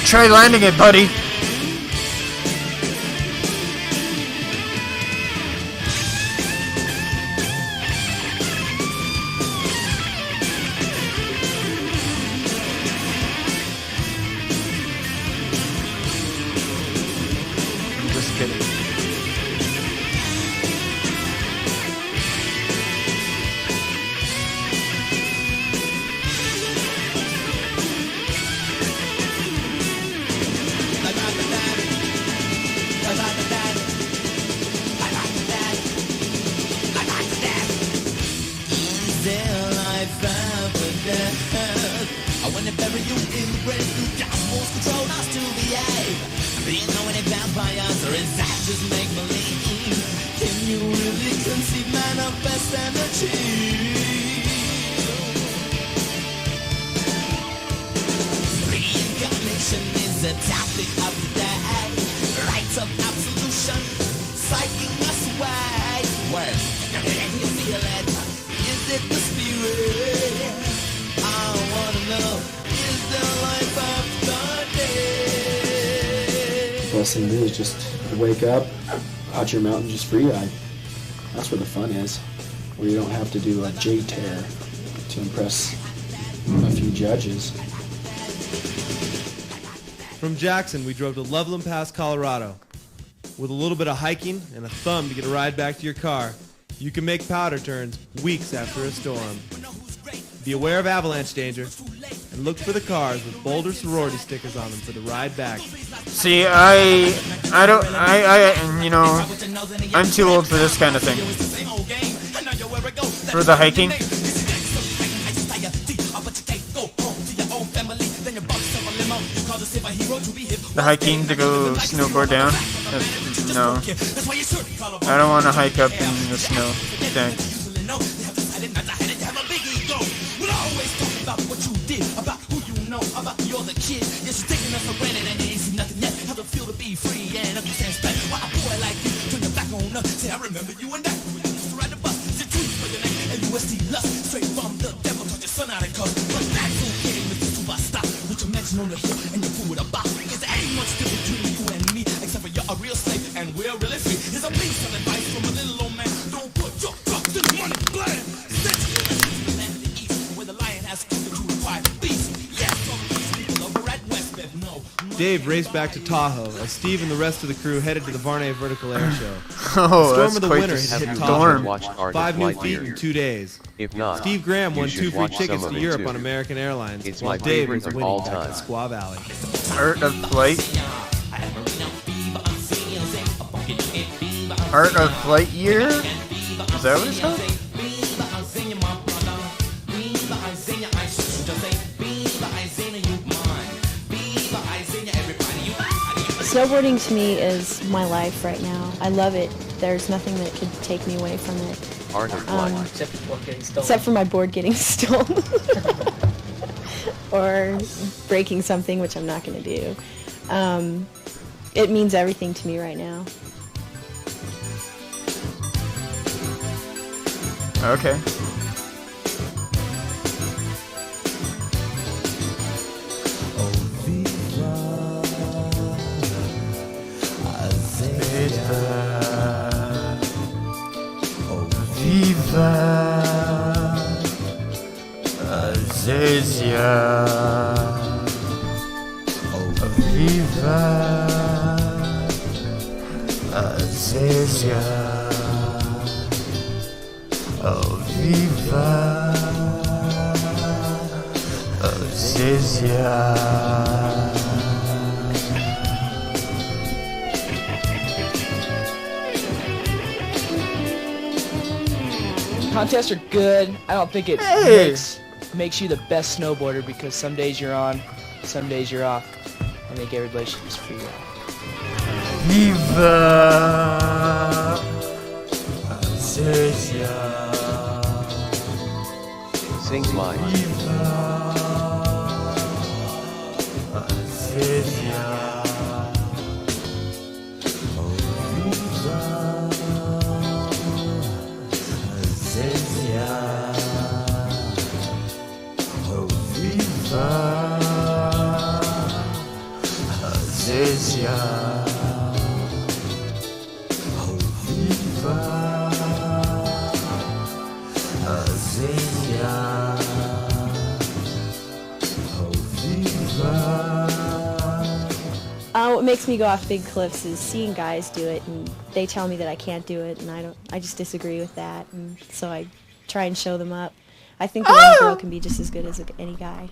Try landing it, buddy. I'm just kidding. I wanna bury you in the grave. You cosmos control us to behave. Do you know any vampires, or is that just make believe? Can you really conceive manifest energy? Reincarnation is the topic of the day. Rights of absolution, psyching us away. Word, can you feel it? Is it the spirit? I wanna know, is there life after death? The best thing to do is just wake up, watch your mountain just free ride. That's where the fun is. Where you don't have to do a J-tear to impress a few judges. From Jackson, we drove to Loveland Pass, Colorado. With a little bit of hiking and a thumb to get a ride back to your car, you can make powder turns weeks after a storm. Be aware of avalanche danger, and look for the cars with Boulder sorority stickers on them for the ride back. See, you know, I'm too old for this kind of thing. For the hiking. The hiking to go snowboard down? No. I don't want to hike up in the snow. Thanks. I remember you and that when you used to ride the bus. The truth for your name and UST lust. Straight from the devil, cause your son out of cuss. But that's okay, Mr. Superstar. With your mansion on the hill and your food with a box. Cause there ain't much difference between you and me, except for you're a real slave and we're really free. Here's a piece of advice from a little old man. Don't put your trust in money, blam. Set you in the land of the east, where the lion has come to the quiet beast. Yeah, from these people over at West Bend, no. Dave raced back to Tahoe as Steve and the rest of the crew headed to the Varney Vertical Air Show. Oh, the storm that's of the quite winter the had hit storm. Tahoe. 5 new feet in 2 days. If not, Steve Graham you won should 2 free watch tickets some to of it Europe too. on American Airlines, It's while my Dave favorite was of winning all back time. in Squaw Valley. Art of Flight. Art of Flight Year? Is that what it's called? Snowboarding to me is my life right now. I love it. There's nothing that could take me away from it. Art of Flight. Except for my board getting stolen. Or breaking something, which I'm not going to do. It means everything to me right now. Azizia. Viva Azizia. Oh, viva Azizia. Contests are good. I don't think it makes you the best snowboarder because some days you're on, some days you're off. I think everybody should just figure out. Viva Azizia. Sing mine. Azizia. Oh, viva Azizia. Oh, viva Azizia. Oh, viva. What makes me go off big cliffs is seeing guys do it, and they tell me that I can't do it, and I just disagree with that, and so I try and show them up. I think that any girl can be just as good as any guy.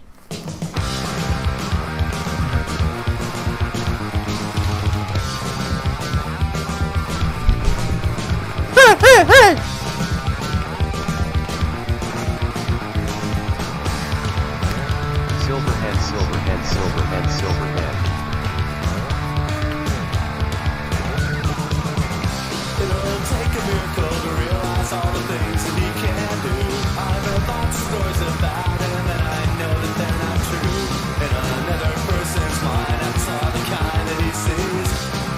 Hey! Silverhand, silverhand, silverhand, silverhand. It'll take a miracle to realize all the things that he can do. I've heard lots of stories about him, and I know that they're not true. In another person's mind, I saw the kind that he sees,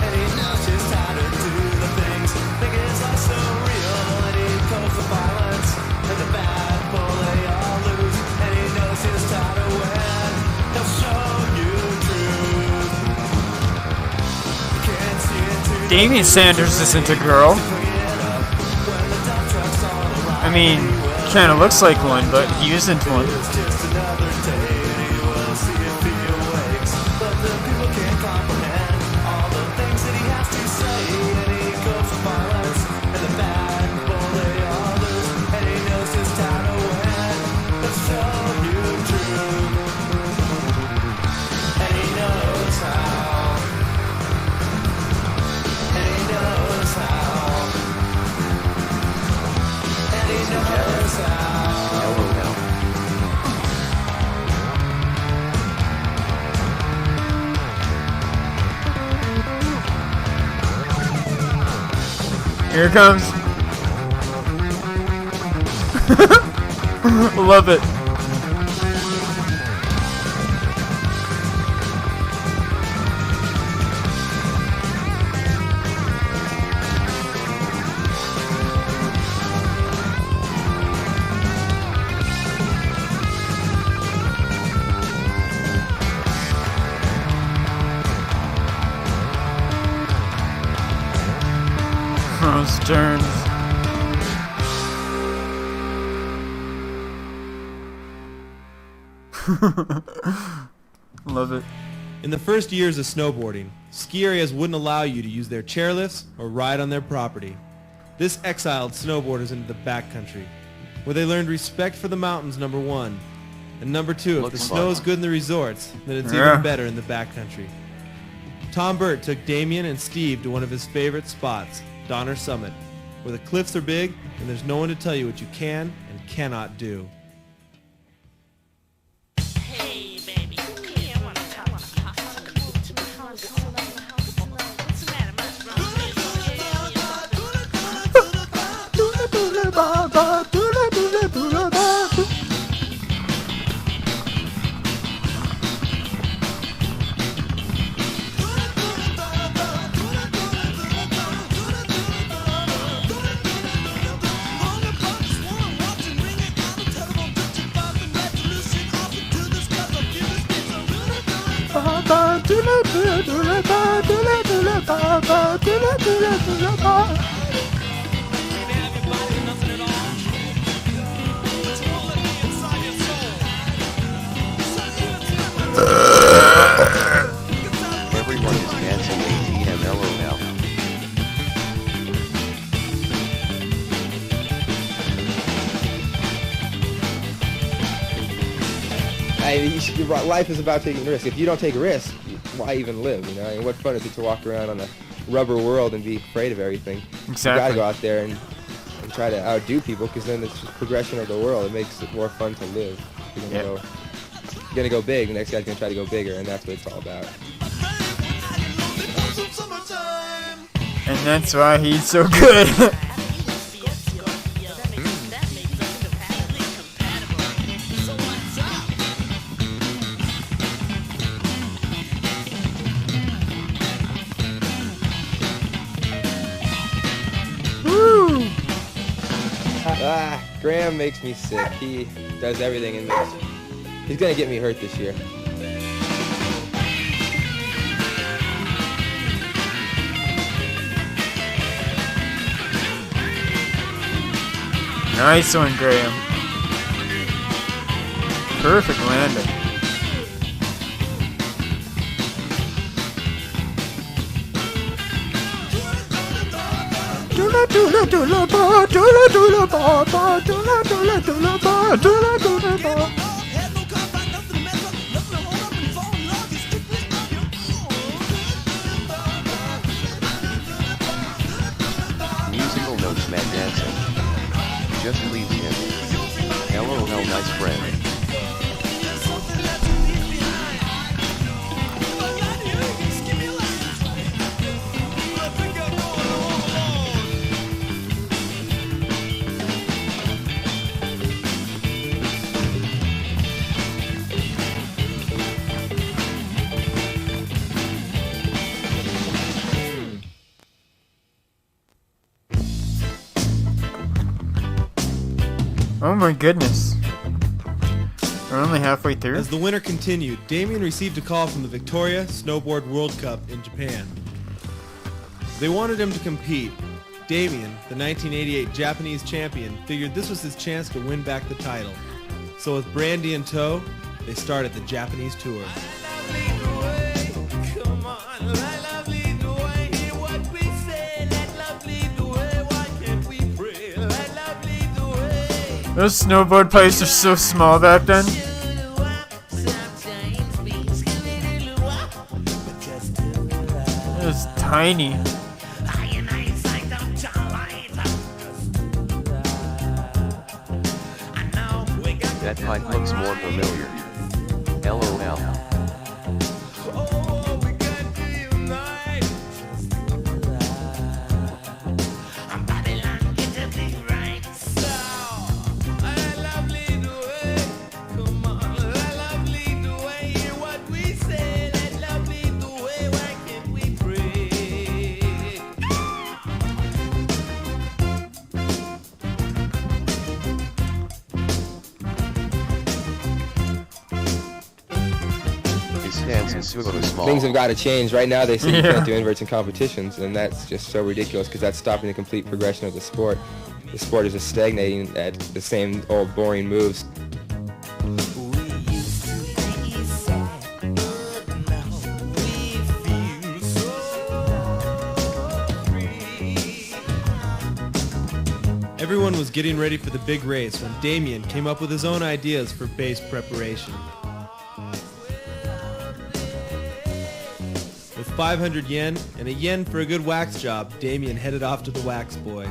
and he knows just how to do the things. Think his life's so real, and he goes for violence, and the bad bull they all lose, and he knows just how to win. He'll show you truth. You can't see it too. Damian Sanders isn't a girl. I mean, kinda looks like one, but he isn't one. Here it comes. Love it. Those turns. Love it. In the first years of snowboarding, ski areas wouldn't allow you to use their chairlifts or ride on their property. This exiled snowboarders into the backcountry, where they learned respect for the mountains, number one. And number two, if the snow is good in the resorts, then it's even better in the backcountry. Tom Burt took Damien and Steve to one of his favorite spots, Donner Summit, where the cliffs are big and there's no one to tell you what you can and cannot do. Life is about taking risks. If you don't take a risk, why even live? You know, and what fun is it to walk around on a rubber world and be afraid of everything? Exactly. You gotta go out there and try to outdo people, because then it's just progression of the world. It makes it more fun to live. You're gonna go big. The next guy's gonna try to go bigger, and that's what it's all about. And that's why he's so good. Woo! Graham makes me sick. He does everything in this. He's gonna get me hurt this year. Nice one, Graham. Perfect landing. Musical notes, man dancing. Just leave him. LOL, nice friend. Oh my goodness. We're only halfway through. As the winter continued, Damien received a call from the Victoria Snowboard World Cup in Japan. They wanted him to compete. Damien, the 1988 Japanese champion, figured this was his chance to win back the title. So with Brandy in tow, they started the Japanese tour. Those snowboard pipes are so small back then. It was tiny. That pipe looks more familiar. LOL. Things have got to change. Right now they say you can't do inverts in competitions, and that's just so ridiculous, because that's stopping the complete progression of the sport. The sport is just stagnating at the same old boring moves. Everyone was getting ready for the big race when Damien came up with his own ideas for base preparation. With 500 yen and a yen for a good wax job, Damien headed off to the Wax Boy.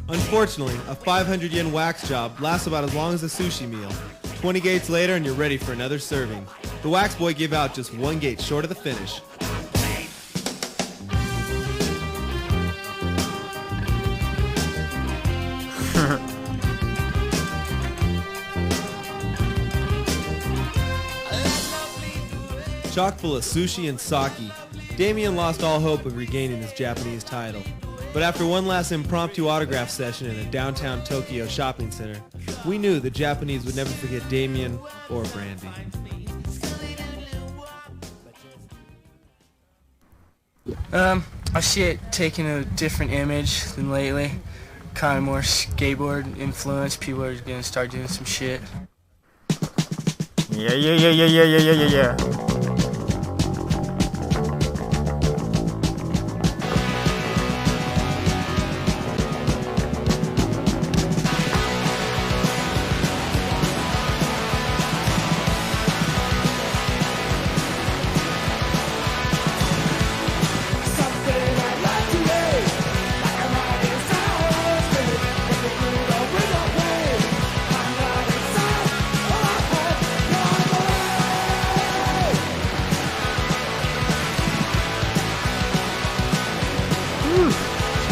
Unfortunately, a 500 yen wax job lasts about as long as a sushi meal. 20 gates later and you're ready for another serving. The Wax Boy gave out just one gate short of the finish. Chock full of sushi and sake, Damien lost all hope of regaining his Japanese title. But after one last impromptu autograph session in a downtown Tokyo shopping center, we knew the Japanese would never forget Damien or Brandy. I see it taking a different image than lately. Kind of more skateboard influence. People are gonna start doing some shit. Yeah.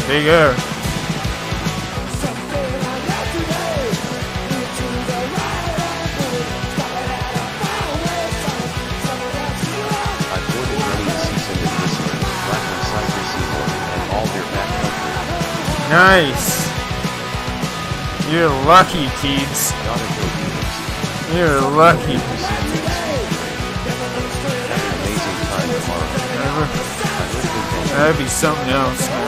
Big air. I boarded running season in Whistler, Blackwood Cyber Seaboard, and all their backcountry. Nice. You're lucky, Teebs. Gotta go Phoenix. You're lucky. Have an amazing time tomorrow. That'd be something else, man.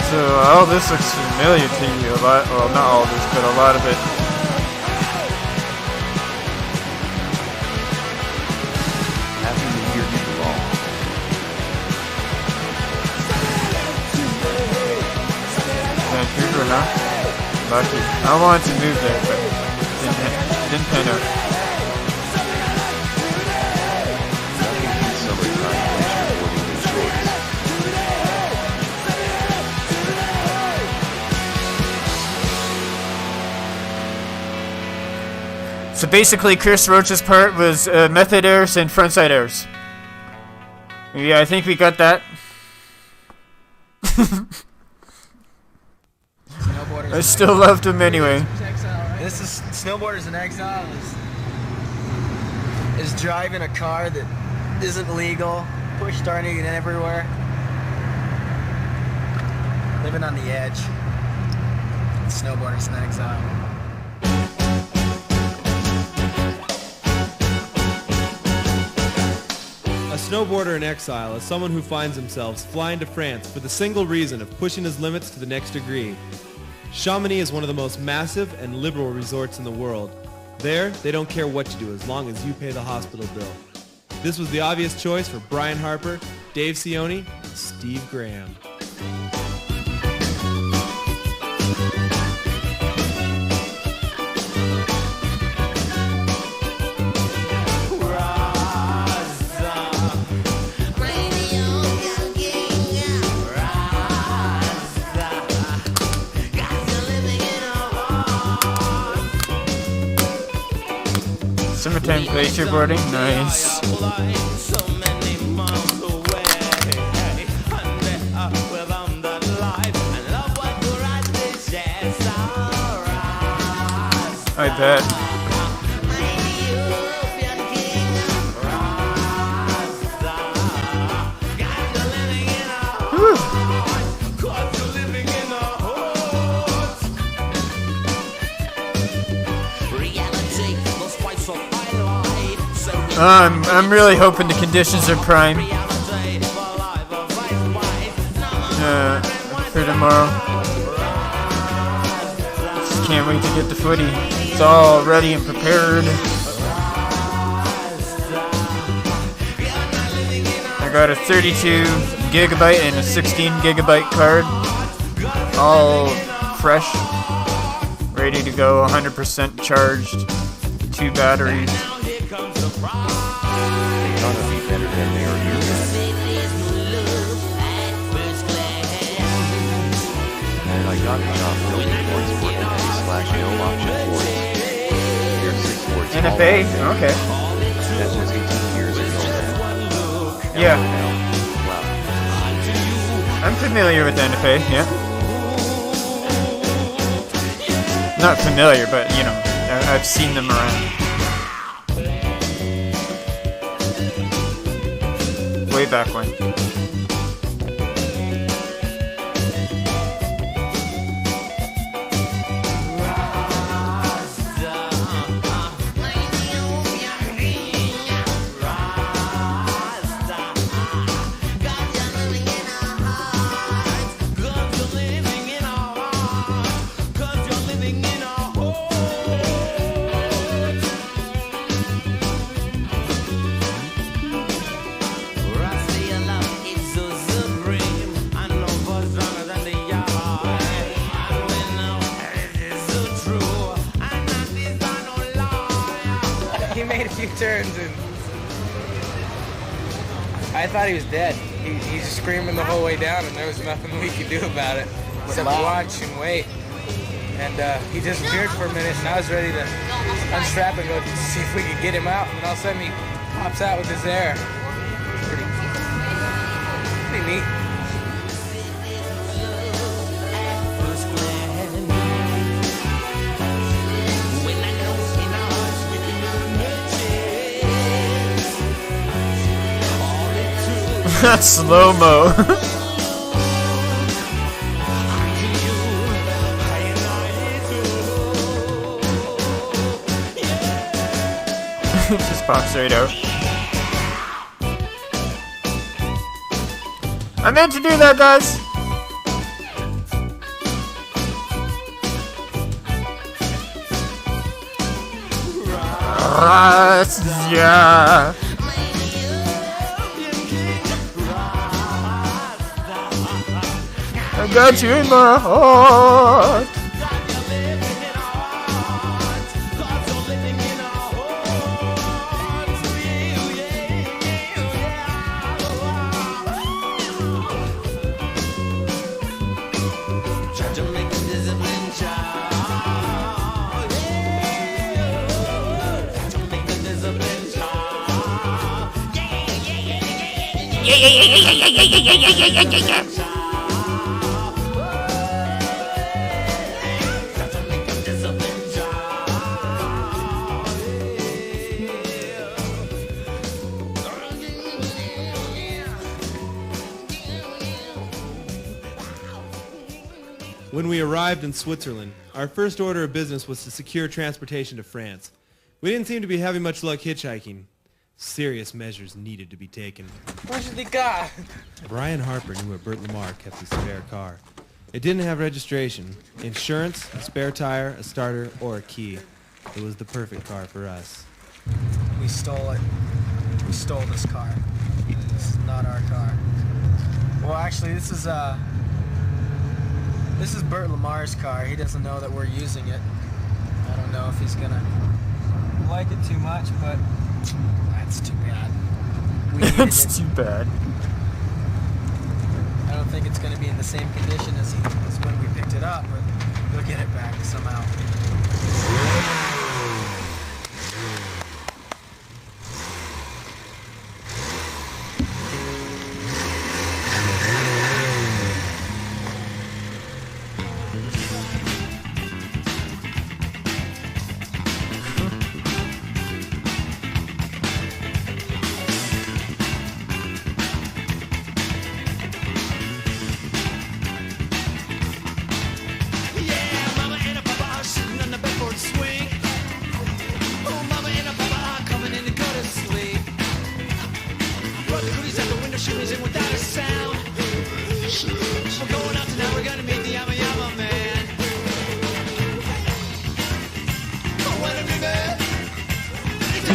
So all this looks familiar to you a lot. Well, not all this, but a lot of it. Happy New Year to you all. Vancouver, huh? Lucky. I wanted to move there, but didn't pan out. Nothing beats summertime glacier boarding in shorts. So basically, Chris Roach's part was method airs and frontside airs. Yeah, I think we got that. I still loved him anyway. This is Snowboarders in Exile is driving a car that isn't legal, push starting it everywhere, living on the edge. Snowboarders in Exile. A snowboarder in exile is someone who finds themselves flying to France for the single reason of pushing his limits to the next degree. Chamonix is one of the most massive and liberal resorts in the world. There, they don't care what you do as long as you pay the hospital bill. This was the obvious choice for Brian Harper, Dave Sione, and Steve Graham. Summertime glacier boarding, nice. I bet. Whew. I'm really hoping the conditions are prime for tomorrow. Just can't wait to get the footy. It's all ready and prepared. I got a 32 gigabyte and a 16 gigabyte card, all fresh, ready to go, 100% charged, 2 batteries. Gotta be better than they are here, man. And I got a job building boards for NFA/no option boards. Here's 6 boards. NFA? Okay. That was 18 years ago, man. Yeah. Wow. I'm familiar with NFA, yeah. Not familiar, but you know, I've seen them around. Way back when. Turns and I thought he was dead. He's just screaming the whole way down, and there was nothing we could do about it except watch and wait. And he disappeared for a minute, and I was ready to unstrap and go see if we could get him out. And all of a sudden he Pops out with his hair. Pretty neat. Slow-mo. It just pops right out. I meant to do that, guys. Yeah. I got you in my heart. When we arrived in Switzerland, our first order of business was to secure transportation to France. We didn't seem to be having much luck hitchhiking. Serious measures needed to be taken. What should they got? Brian Harper knew where Bert Lamar kept his spare car. It didn't have registration, insurance, a spare tire, a starter, or a key. It was the perfect car for us. We stole it. We stole this car. This is not our car. Well, actually, this is Bert Lamar's car. He doesn't know that we're using it. I don't know if he's gonna like it too much, but that's too bad. It's too bad. I don't think it's gonna be in the same condition as when we picked it up, but we'll get it back somehow.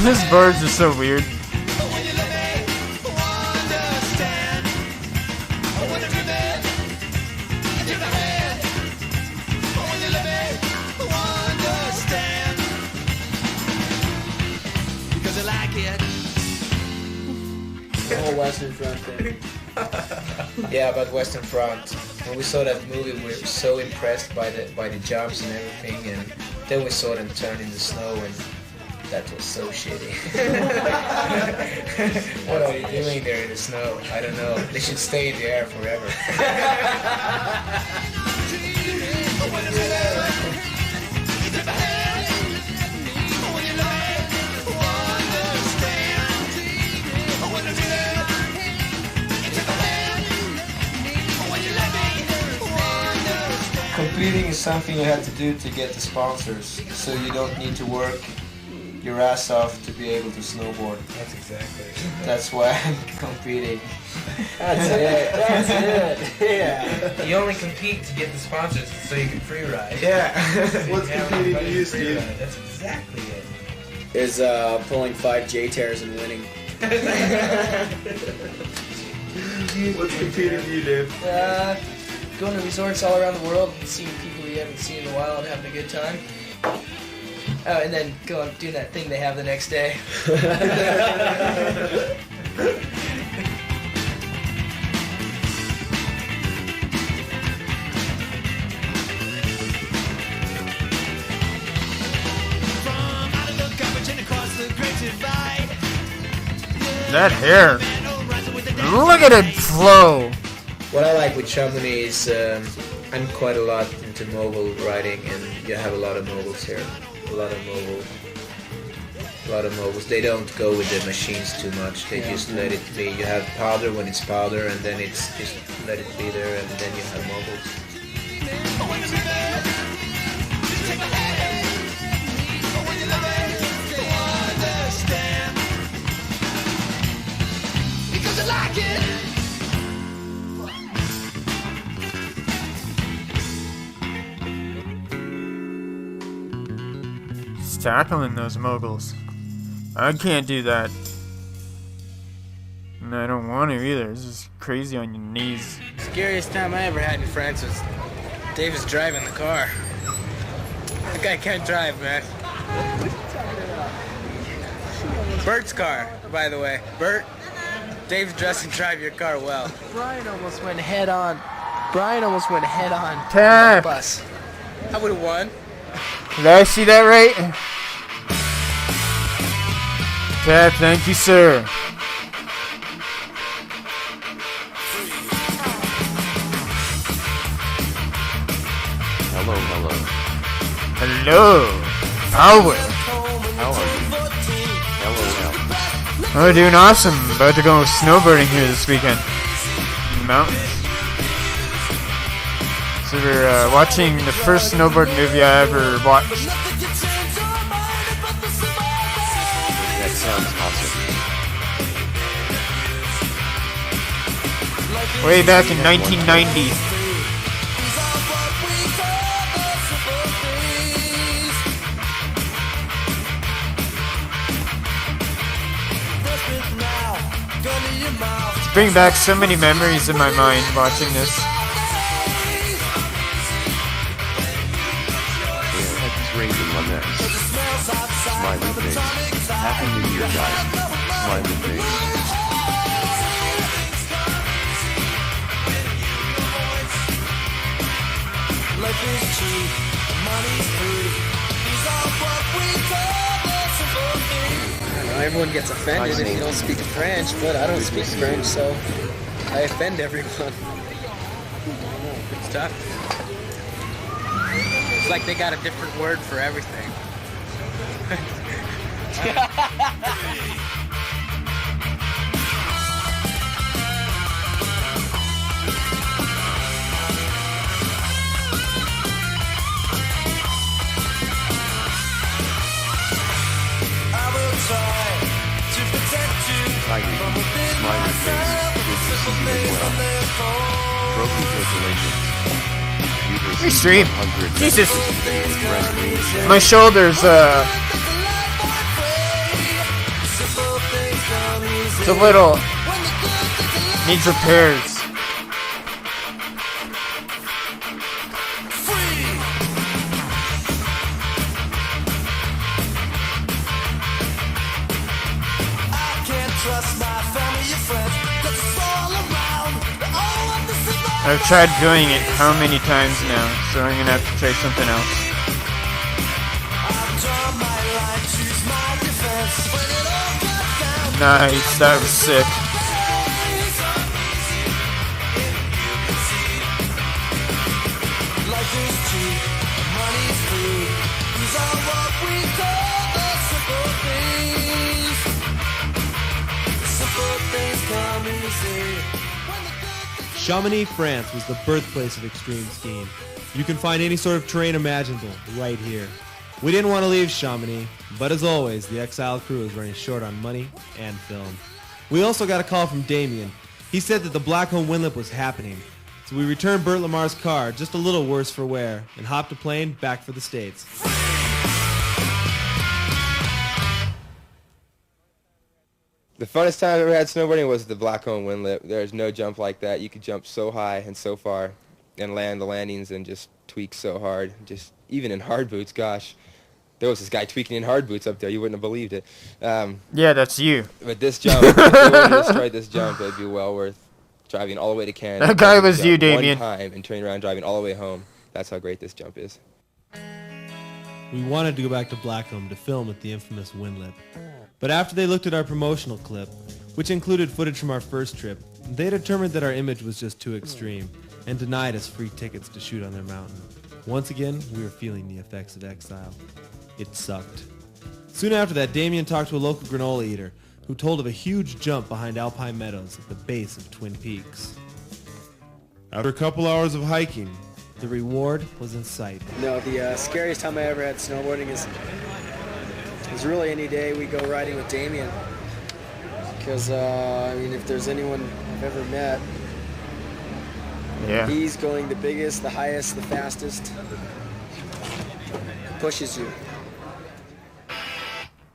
His birds are so weird. The whole Western Front thing. Yeah, about Western Front. When we saw that movie, we were so impressed by the jumps and everything, and then we saw them turn in the snow, and that was so shitty. What are you doing there in the snow? I don't know. They should stay in the air forever. Competing is something you have to do to get the sponsors, so you don't need to work your ass off to be able to snowboard. That's exactly it. That's why I'm competing. That's it. That's it. Yeah. You only compete to get the sponsors so you can free ride. Yeah. What's competing to you, Steve? That's exactly it. Is pulling 5 J-tears and winning. What's competing to you, Dave? Going to resorts all around the world and seeing people you haven't seen in a while and having a good time. Oh, and then doing that thing they have the next day. From out of the garbage and across the great divide, That hair. Look at it flow. What I like with Chamonix is I'm quite a lot into mobile riding, and you have a lot of mobiles here. A lot of mobiles. They don't go with the machines too much. They just let it be. You have powder when it's powder, and then it's just let it be there, and then you have mobiles. He's tackling those moguls. I can't do that. And I don't want to either. It's just crazy on your knees. Scariest time I ever had in France was Davis driving the car. That guy can't drive, man. Bert's car, by the way. Bert, Dave doesn't drive your car well. Brian almost went head on. Tap. Bus. I would have won. Did I see that right? Tap, thank you, sir. Hello, hello. Hello. Power. How are you? Hello, Oh, doing awesome. About to go snowboarding here this weekend. In the mountains. So we're watching the first snowboard movie I ever watched. That sounds awesome. Way back in 1990. It's bringing back so many memories in my mind watching this. Raising my mess. Smiley face. Happy New Year, guys. Smiley face. Life is cheap, money's free. These are what we call the simple things. I don't know, everyone gets offended if you don't speak French, but I don't speak French, so I offend everyone. I don't know, it's tough. It's like they got a different word for everything. Smiley face. Good to see you as well. Trophy congratulations. Extreme. Jesus. My shoulders, it's a little, needs repairs. I've tried doing it how many times now, so I'm gonna have to try something else. Nice, that was sick. Chamonix, France was the birthplace of extreme skiing. You can find any sort of terrain imaginable right here. We didn't want to leave Chamonix, but as always, the Exile crew is running short on money and film. We also got a call from Damien. He said that the Blackcomb Windlip was happening. So we returned Burt Lamar's car, just a little worse for wear, and hopped a plane back for the States. The funnest time I've ever had snowboarding was the Blackcomb Windlip. There's no jump like that. You could jump so high and so far and land the landings and just tweak so hard. Just even in hard boots, gosh. There was this guy tweaking in hard boots up there. You wouldn't have believed it. Yeah, that's you. But this jump, if they would have just tried this jump, it would be well worth driving all the way to Canada. That guy was you, Damien. One time and turning around driving all the way home. That's how great this jump is. We wanted to go back to Blackcomb to film at the infamous Windlip. But after they looked at our promotional clip, which included footage from our first trip, they determined that our image was just too extreme and denied us free tickets to shoot on their mountain. Once again, we were feeling the effects of exile. It sucked. Soon after that, Damien talked to a local granola eater who told of a huge jump behind Alpine Meadows at the base of Twin Peaks. After a couple hours of hiking, the reward was in sight. No, the scariest time I ever had snowboarding is really any day we go riding with Damien. Because, I mean, if there's anyone I've ever met, yeah, he's going the biggest, the highest, the fastest. Pushes you.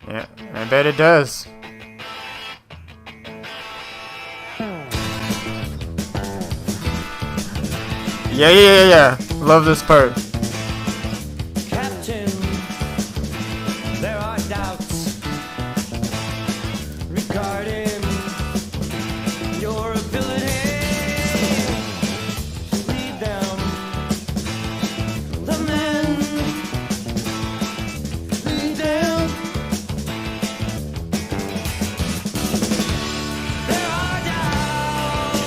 Yeah, I bet it does. Yeah. Love this part. Captain, there are doubts regarding your ability to lead them. The men lead them. There are doubts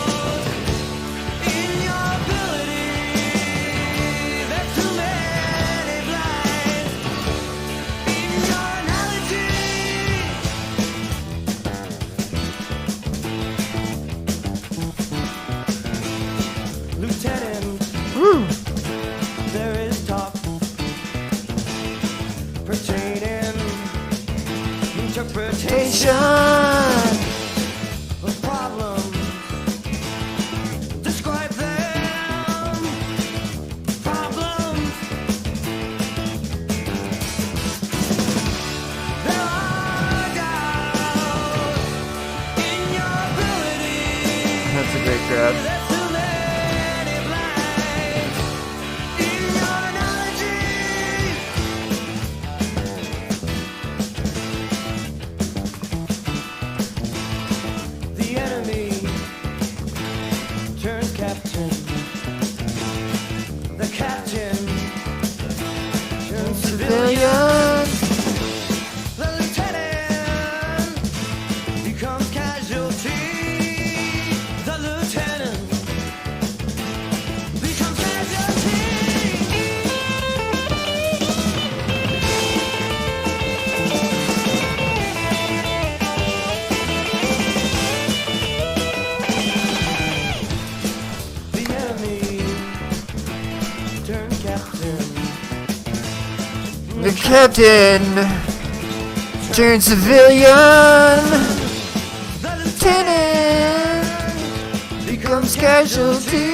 in your ability. There's too many blinds in your analogy. Lieutenant, there is talk pertaining interpretation of problems. Describe them. Problems. There are doubts in your ability. That's a great grab. The enemy turns captain. The captain turns civilian. The lieutenant becomes casualty. The lieutenant becomes casualty. The enemy turns captain. The captain turns civilian. The Lieutenant becomes casualty.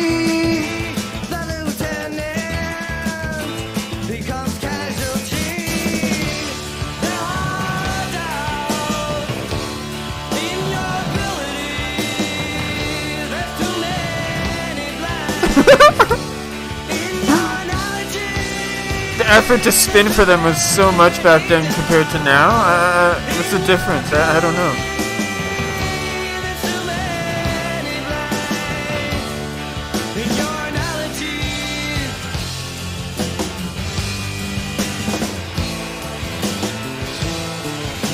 The lieutenant becomes casualty. There are doubts in your ability. There's too many blinds in your analogy. The effort to spin for them was so much back then compared to now. What's the difference? I don't know. There's too many blinds in your analogy.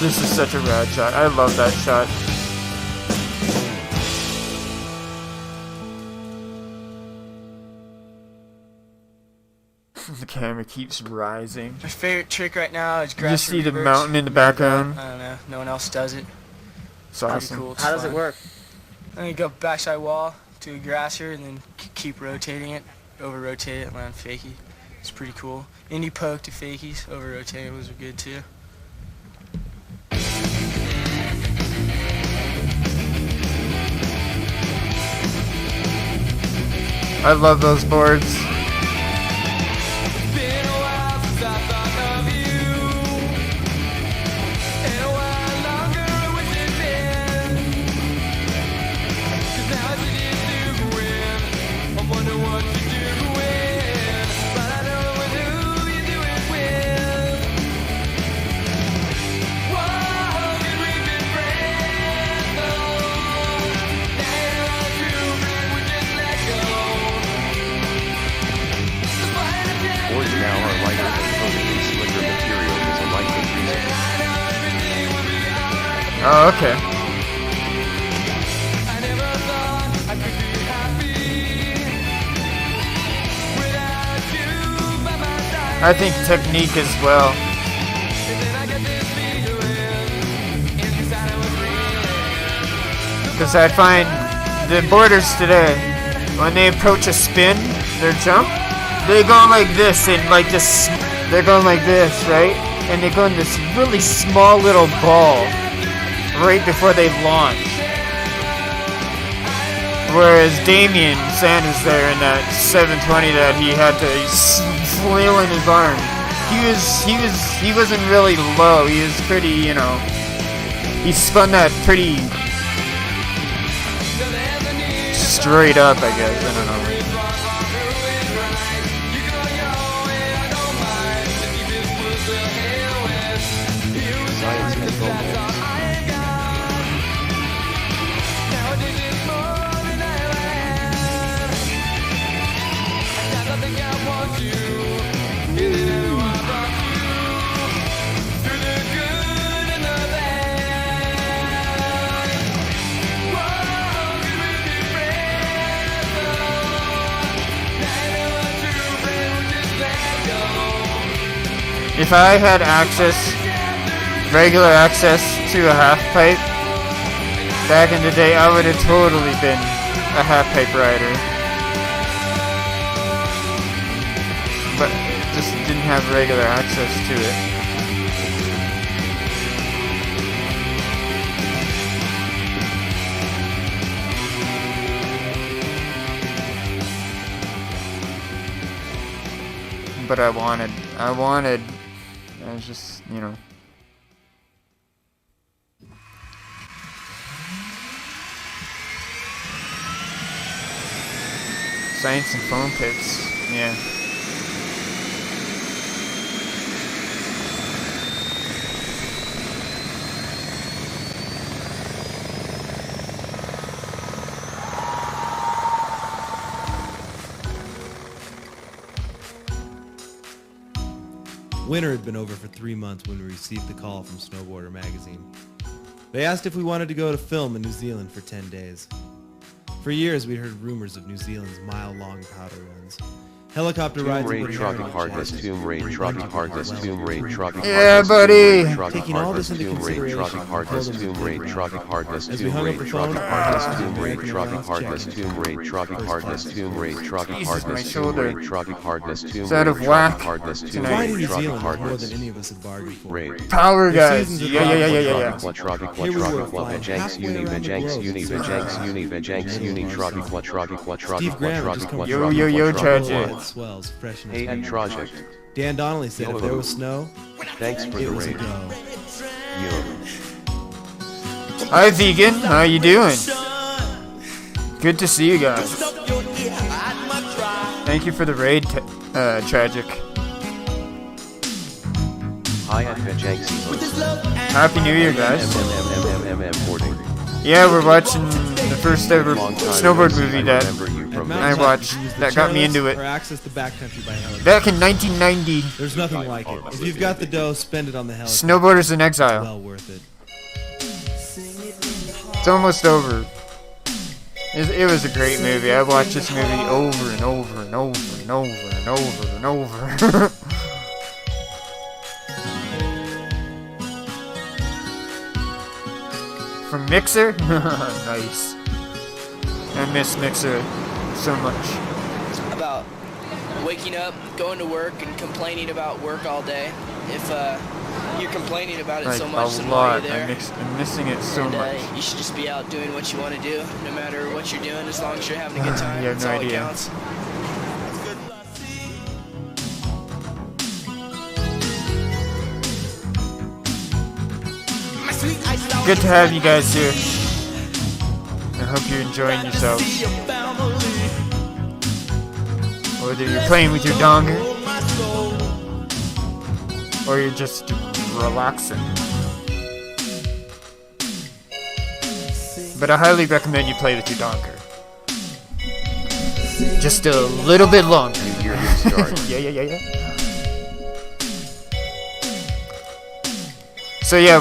This is such a rad shot. I love that shot. The camera keeps rising. My favorite trick right now is You grass. just see the mountain in the background. I don't know. No one else does it. It's Pretty awesome. cool. It's How does it fun. work? Then you go backside wall to a grasser and then keep rotating it, over rotate it, land fakie. It's pretty cool. And you poke to fakies, over rotate those are good too. I love those boards. Been a while since I thought of you. And a while longer I wish it'd been. 'Cause now it's easy to win. I wonder what you do win. But I know with who you do it with. Whoa, could we be friends though? Now you're all true, man, we just let go. Boards now are lighter and coated in slicker material is a lightweight reason. Oh, okay. I think technique as well. Because I find the boarders today, when they approach a spin, their jump, they go like this and like this. They're going like this, right? And they go in this really small little ball right before they launch. Whereas Damien Sanders there in that 720 that he had to flail in his arm, he wasn't really low. He was pretty, you know. He spun that pretty straight up, I guess. I don't know. Science and romance. If I had regular access to a half pipe, back in the day, I would have totally been a half pipe rider. But just didn't have regular access to it. But I was just, you know. Science and foam pits, yeah. Winter had been over for 3 months when we received the call from Snowboarder magazine. They asked if we wanted to go to film in New Zealand for 10 days. For years, we'd heard rumors of New Zealand's mile-long powder runs. Helicopter rides Tomb Raid Trucking Hardness, Tomb Raid Trucking Hardness, Tomb Raid Trucking Yeah, buddy! Taking all this into consideration, Tomb Raid Trucking Hardness, as we Tomb hung up Raid the Trucking phone, Hardness, Tomb Raid Trucking Hardness, Tomb Raid Trucking Hardness, Tomb Raid Trucking Jesus, my Hardness, Tomb shoulder. Raid Trucking Hardness, Tomb It's out of Raid whack Trucking Hardness, Tomb tonight. Flying Raid in New Trucking Zealand was more Hardness. than any of us had bargained for. Raid. Power Their guys. seasons Yeah. are Here we flying were, halfway flying around the globe. Steve Graham had just come Yo, Tragic. Swells, fresh in his Hey, fingers. Project. Dan Donnelly said if there was snow, Thanks for it the was a raid. go. Hi, Vegan. How you doing? Good to see you guys. Thank you for the raid, Tragic. Hi, I'm Janksy. Happy New Year, guys. Boarding. Yeah, we're watching the first ever snowboard movie that I watched that got me into it. Or access the backcountry by helicopter. Back in 1990. There's nothing like it. If you've got the dough, spend it on the helicopter. Snowboarders in Exile. Well worth it. It's almost over. It was a great movie. I watched this movie over and over and over and over and over and over. From Mixer? Nice. I miss Mixer so much. About waking up, going to work, and complaining about work all day. If you're complaining about it Like, so much, a then why are lot. you there? I'm missing it so And, much. you should just be out doing what you want to do, no matter what you're doing, as long as you're having a good time. You have That's no all idea. that counts. Good to have you guys here. I hope you're enjoying yourselves. Whether you're playing with your donger or you're just relaxing. But I highly recommend you play with your donger. Just a little bit longer. Yeah. So yeah,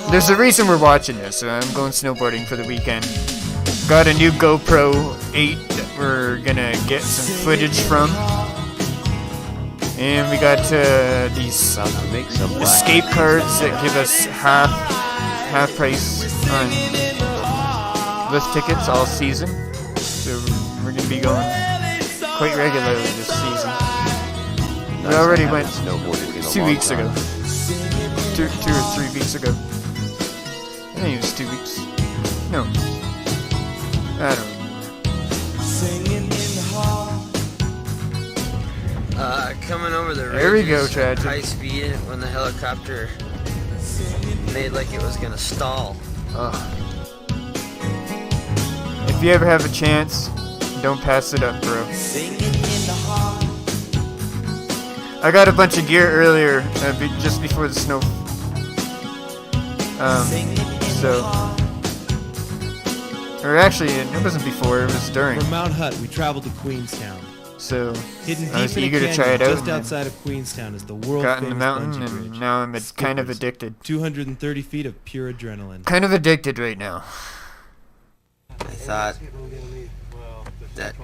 there's a reason we're watching this. I'm going snowboarding for the weekend. Got a new GoPro 8 that we're gonna get some footage from. And we got these escape cards that give us half price on lift tickets all season. So we're gonna be going quite regularly this season. We already went 2 weeks ago. Two or 3 weeks ago. I think it was 2 weeks. No. I don't know. Coming over the There we go, ridges at Tragic. high speed when the helicopter made like it was gonna stall. If you ever have a chance, don't pass it up, bro. I got a bunch of gear earlier, just before the snow. Or actually, it wasn't before, it was during. From Mount Hutt, we traveled to Queenstown. So, Hidden I was deep in eager a to try it canyon out. just outside of Queenstown is the world Got in the famous mountain, bungee and bridge. now I'm kind of Skippers. addicted. 230 feet of pure adrenaline. Kind of addicted right now. I thought that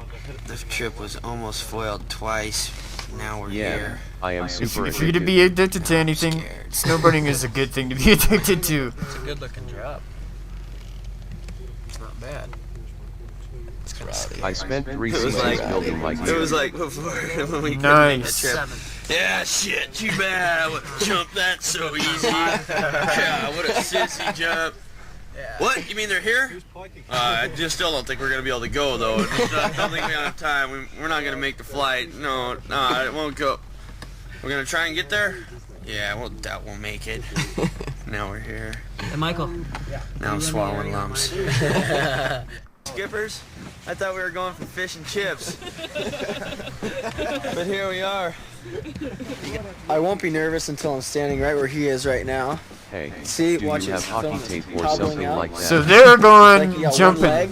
the trip was almost foiled twice. Now we're here. I am super If you're to be addicted to anything, snowboarding is a good thing to be addicted to. It's a good looking drop. It's not bad. I spent 3 It was seasons like- building my It gear. was like before when we Nice. couldn't make the trip. Yeah, shit, too bad I would jump that so easy. Yeah, what a sissy jump. What? You mean they're here? I just still don't think we're gonna be able to go though. I don't think we have time. We're not gonna make the flight. No, it won't go. We're gonna try and get there. Yeah, well, that won't make it. Now we're here. Hey, Michael. Now I'm swallowing lumps. Skippers, I thought we were going for fish and chips. But here we are. I won't be nervous until I'm standing right where he is right now. Hey, See, do watch you his have hockey film tape or hobbling something out. like that? So they're going Like you got one jumping. leg.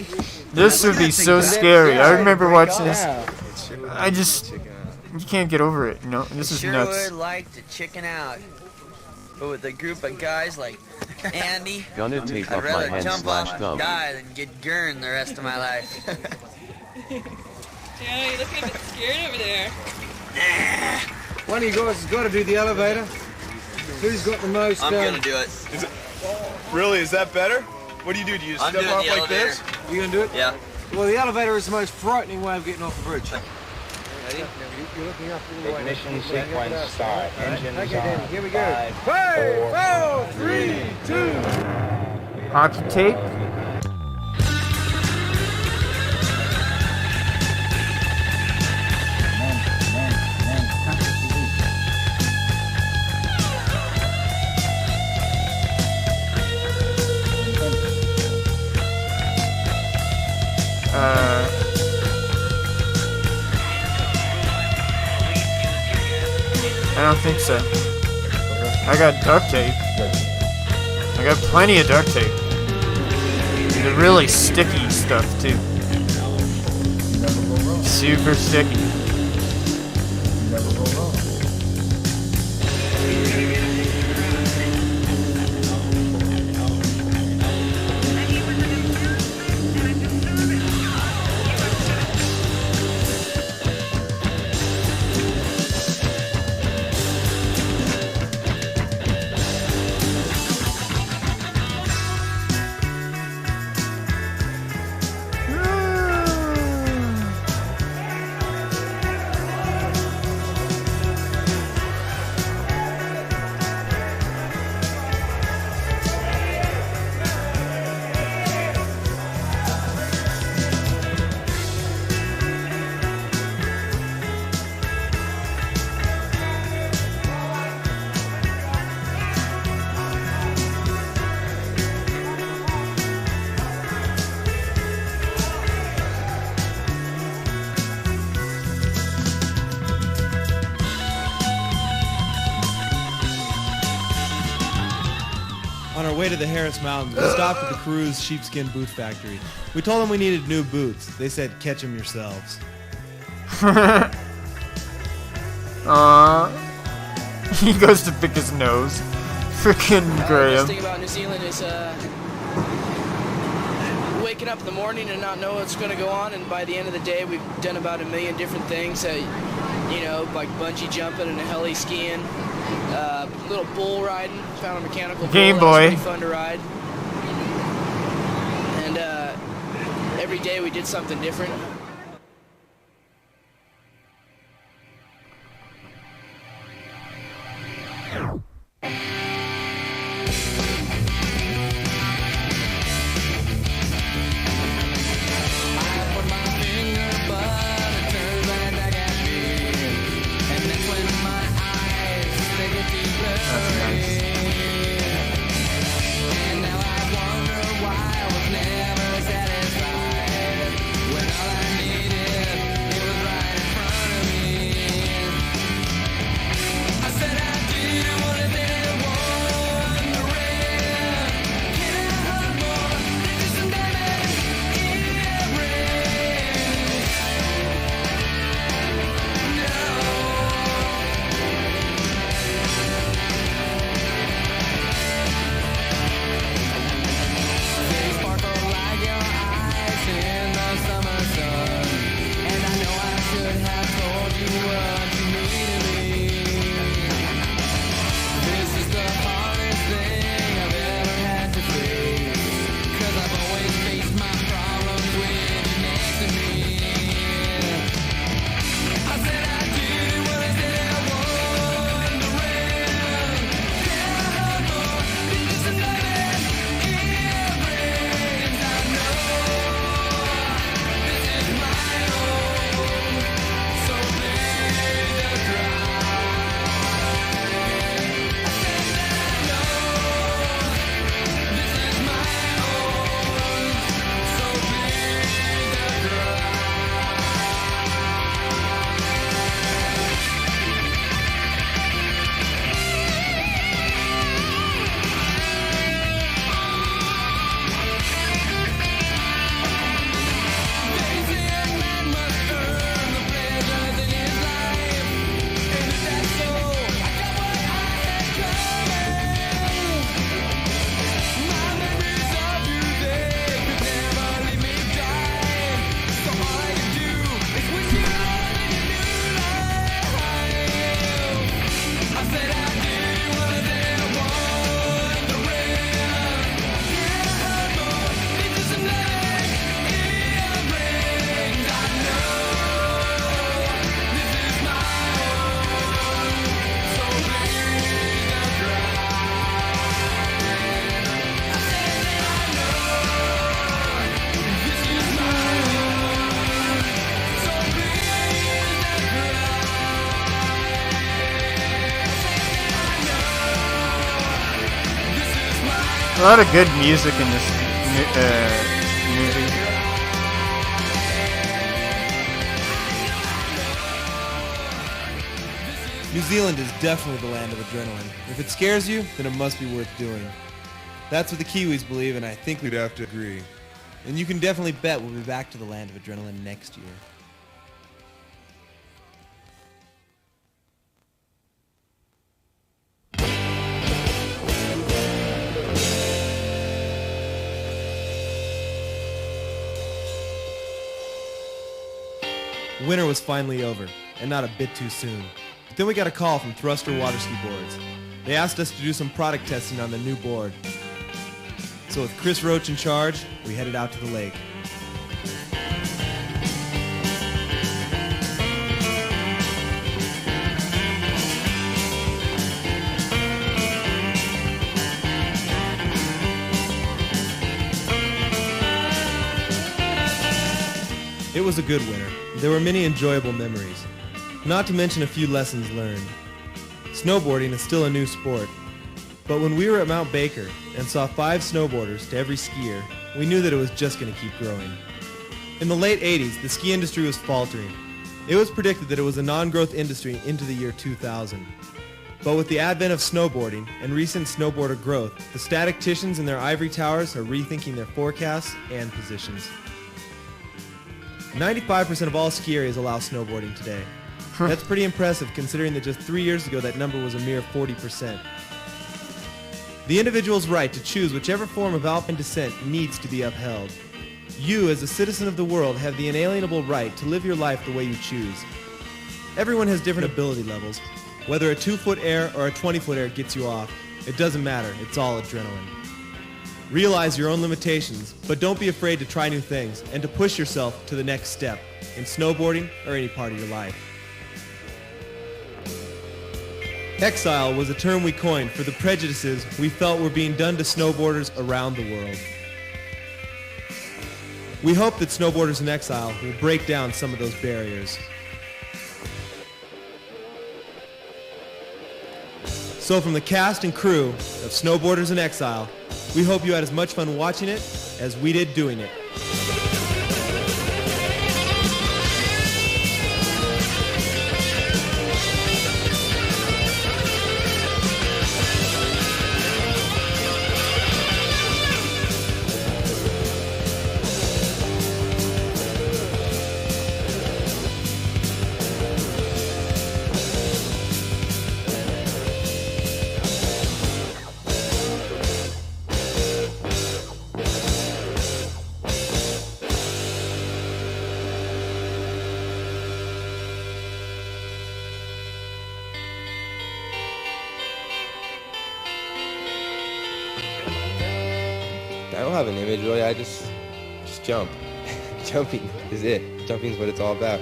This would be so scary. I remember watching this. I just, you can't get over it. You know, this is Sure nuts. would like to chicken out. But with a group of guys like Andy, Gonna take I'd off my rather hand jump off and /thumb. die than get gurned the rest of my life. Yeah, you're looking a bit scared over there. One of you guys has got to do the elevator. Who's got the most? I'm gonna do it. Is it really? Is that better? What do? You I'm step doing off the like elevator. this? You gonna do it? Yeah. Well, the elevator is the most frightening way of getting off a bridge. Ready? You're looking up through the way. Ignition sequence start. Engines Okay, on. David, here we go. 5, 4, 3, 2. Hockey tape. I don't think so. I got duct tape. I got plenty of duct tape. The really sticky stuff too. Super sticky. On our way to the Harris Mountains, we stopped at the Cruz Sheepskin Boot Factory. We told them we needed new boots. They said, catch them yourselves. Aww. He goes to pick his nose. Frickin' The Graham. best thing about New Zealand is waking up in the morning and not know what's going to go on, and by the end of the day, we've done about 1 million different things. You know, like bungee jumping and heli skiing, little bull riding. Found a mechanical bull. Game that Boy. was pretty fun to ride. And every day we did something different. A lot of good music in this movie. New Zealand is definitely the land of adrenaline. If it scares you, then it must be worth doing. That's what the Kiwis believe, and I think we'd have to agree. And you can definitely bet we'll be back to the land of adrenaline next year. Winter was finally over, and not a bit too soon. But then we got a call from Thruster Waterski Boards. They asked us to do some product testing on the new board. So with Chris Roach in charge, we headed out to the lake. It was a good winter. There were many enjoyable memories, not to mention a few lessons learned. Snowboarding is still a new sport, but when we were at Mount Baker and saw 5 snowboarders to every skier, we knew that it was just going to keep growing. In the late 80s, the ski industry was faltering. It was predicted that it was a non-growth industry into the year 2000. But with the advent of snowboarding and recent snowboarder growth, the statisticians in their ivory towers are rethinking their forecasts and positions. 95% of all ski areas allow snowboarding today. That's pretty impressive considering that just 3 years ago that number was a mere 40%. The individual's right to choose whichever form of alpine descent needs to be upheld. You, as a citizen of the world, have the inalienable right to live your life the way you choose. Everyone has different ability levels. Whether a 2-foot air or a 20-foot air gets you off, it doesn't matter. It's all adrenaline. Realize your own limitations, but don't be afraid to try new things and to push yourself to the next step in snowboarding or any part of your life. Exile was a term we coined for the prejudices we felt were being done to snowboarders around the world. We hope that snowboarders in exile will break down some of those barriers. So from the cast and crew of Snowboarders in Exile, we hope you had as much fun watching it as we did doing it. I don't have an image really. I just jump. Jumping is it. Jumping is what it's all about.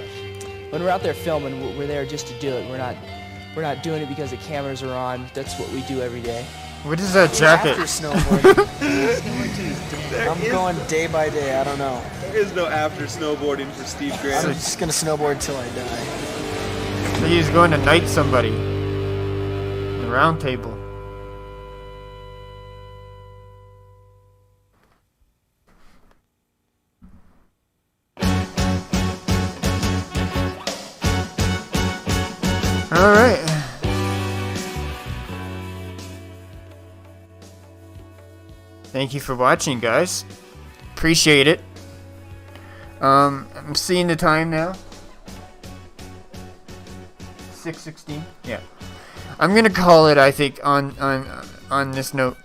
When we're out there filming, we're there just to do it. We're not doing it because the cameras are on. That's what we do every day. What is that jacket? After snowboarding. I'm going day by day. I don't know. There is no after snowboarding for Steve Grant. I'm just gonna snowboard till I die. So he's going to knight somebody. The round table. Alright. Thank you for watching, guys. Appreciate it. I'm seeing the time now. 6:16. Yeah. I'm gonna call it, I think, on this note.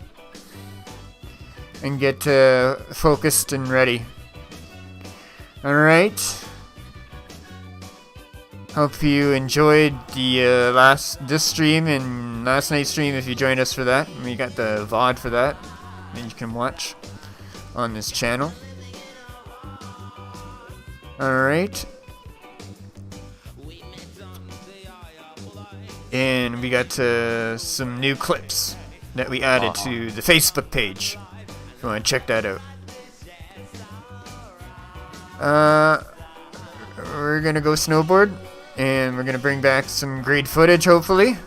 And get focused and ready. Alright. Hope you enjoyed the this stream and last night's stream if you joined us for that. We got the VOD for that that you can watch on this channel. Alright. And we got some new clips that we added to the Facebook page. If you want to check that out. We're gonna go snowboard. And we're going to bring back some great footage, hopefully.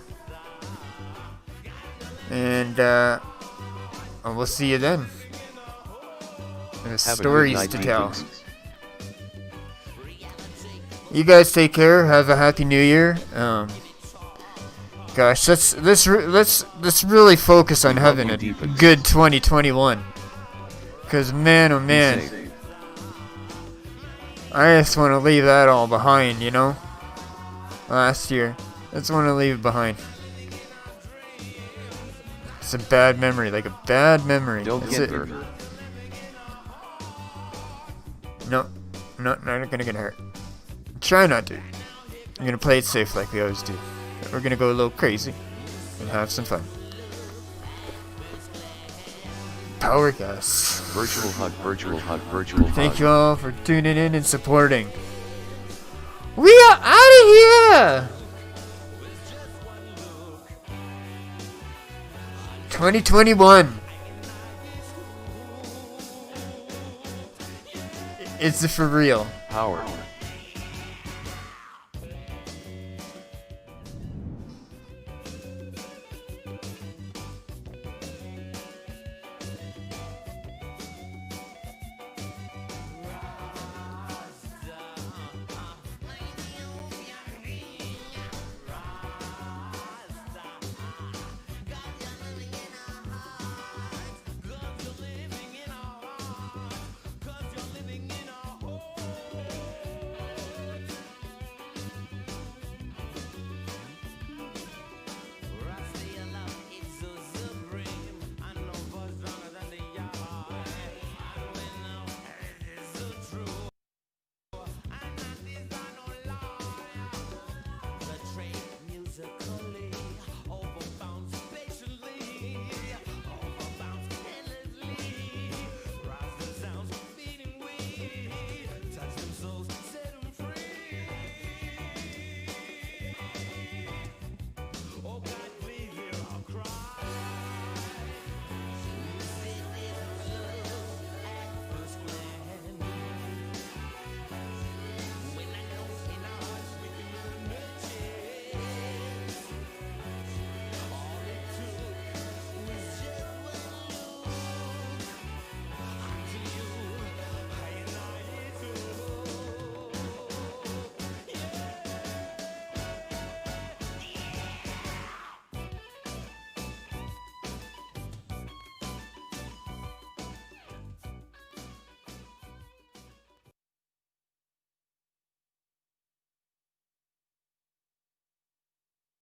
And we'll see you then. There's stories to tell. You guys take care. Have a happy new year. Gosh, let's really focus on having a good 2021. Because man, oh man, I just want to leave that all behind, you know. Last year. I just want to leave it behind. It's a bad memory, like a bad memory. Don't That's get it. hurt. No, not gonna get hurt. Try not to. I'm gonna play it safe like we always do. We're gonna go a little crazy and have some fun. Power gas. Virtual hug, virtual hug, virtual hug. Thank you all for tuning in and supporting. We are out of here! 2021. It's for real. Power.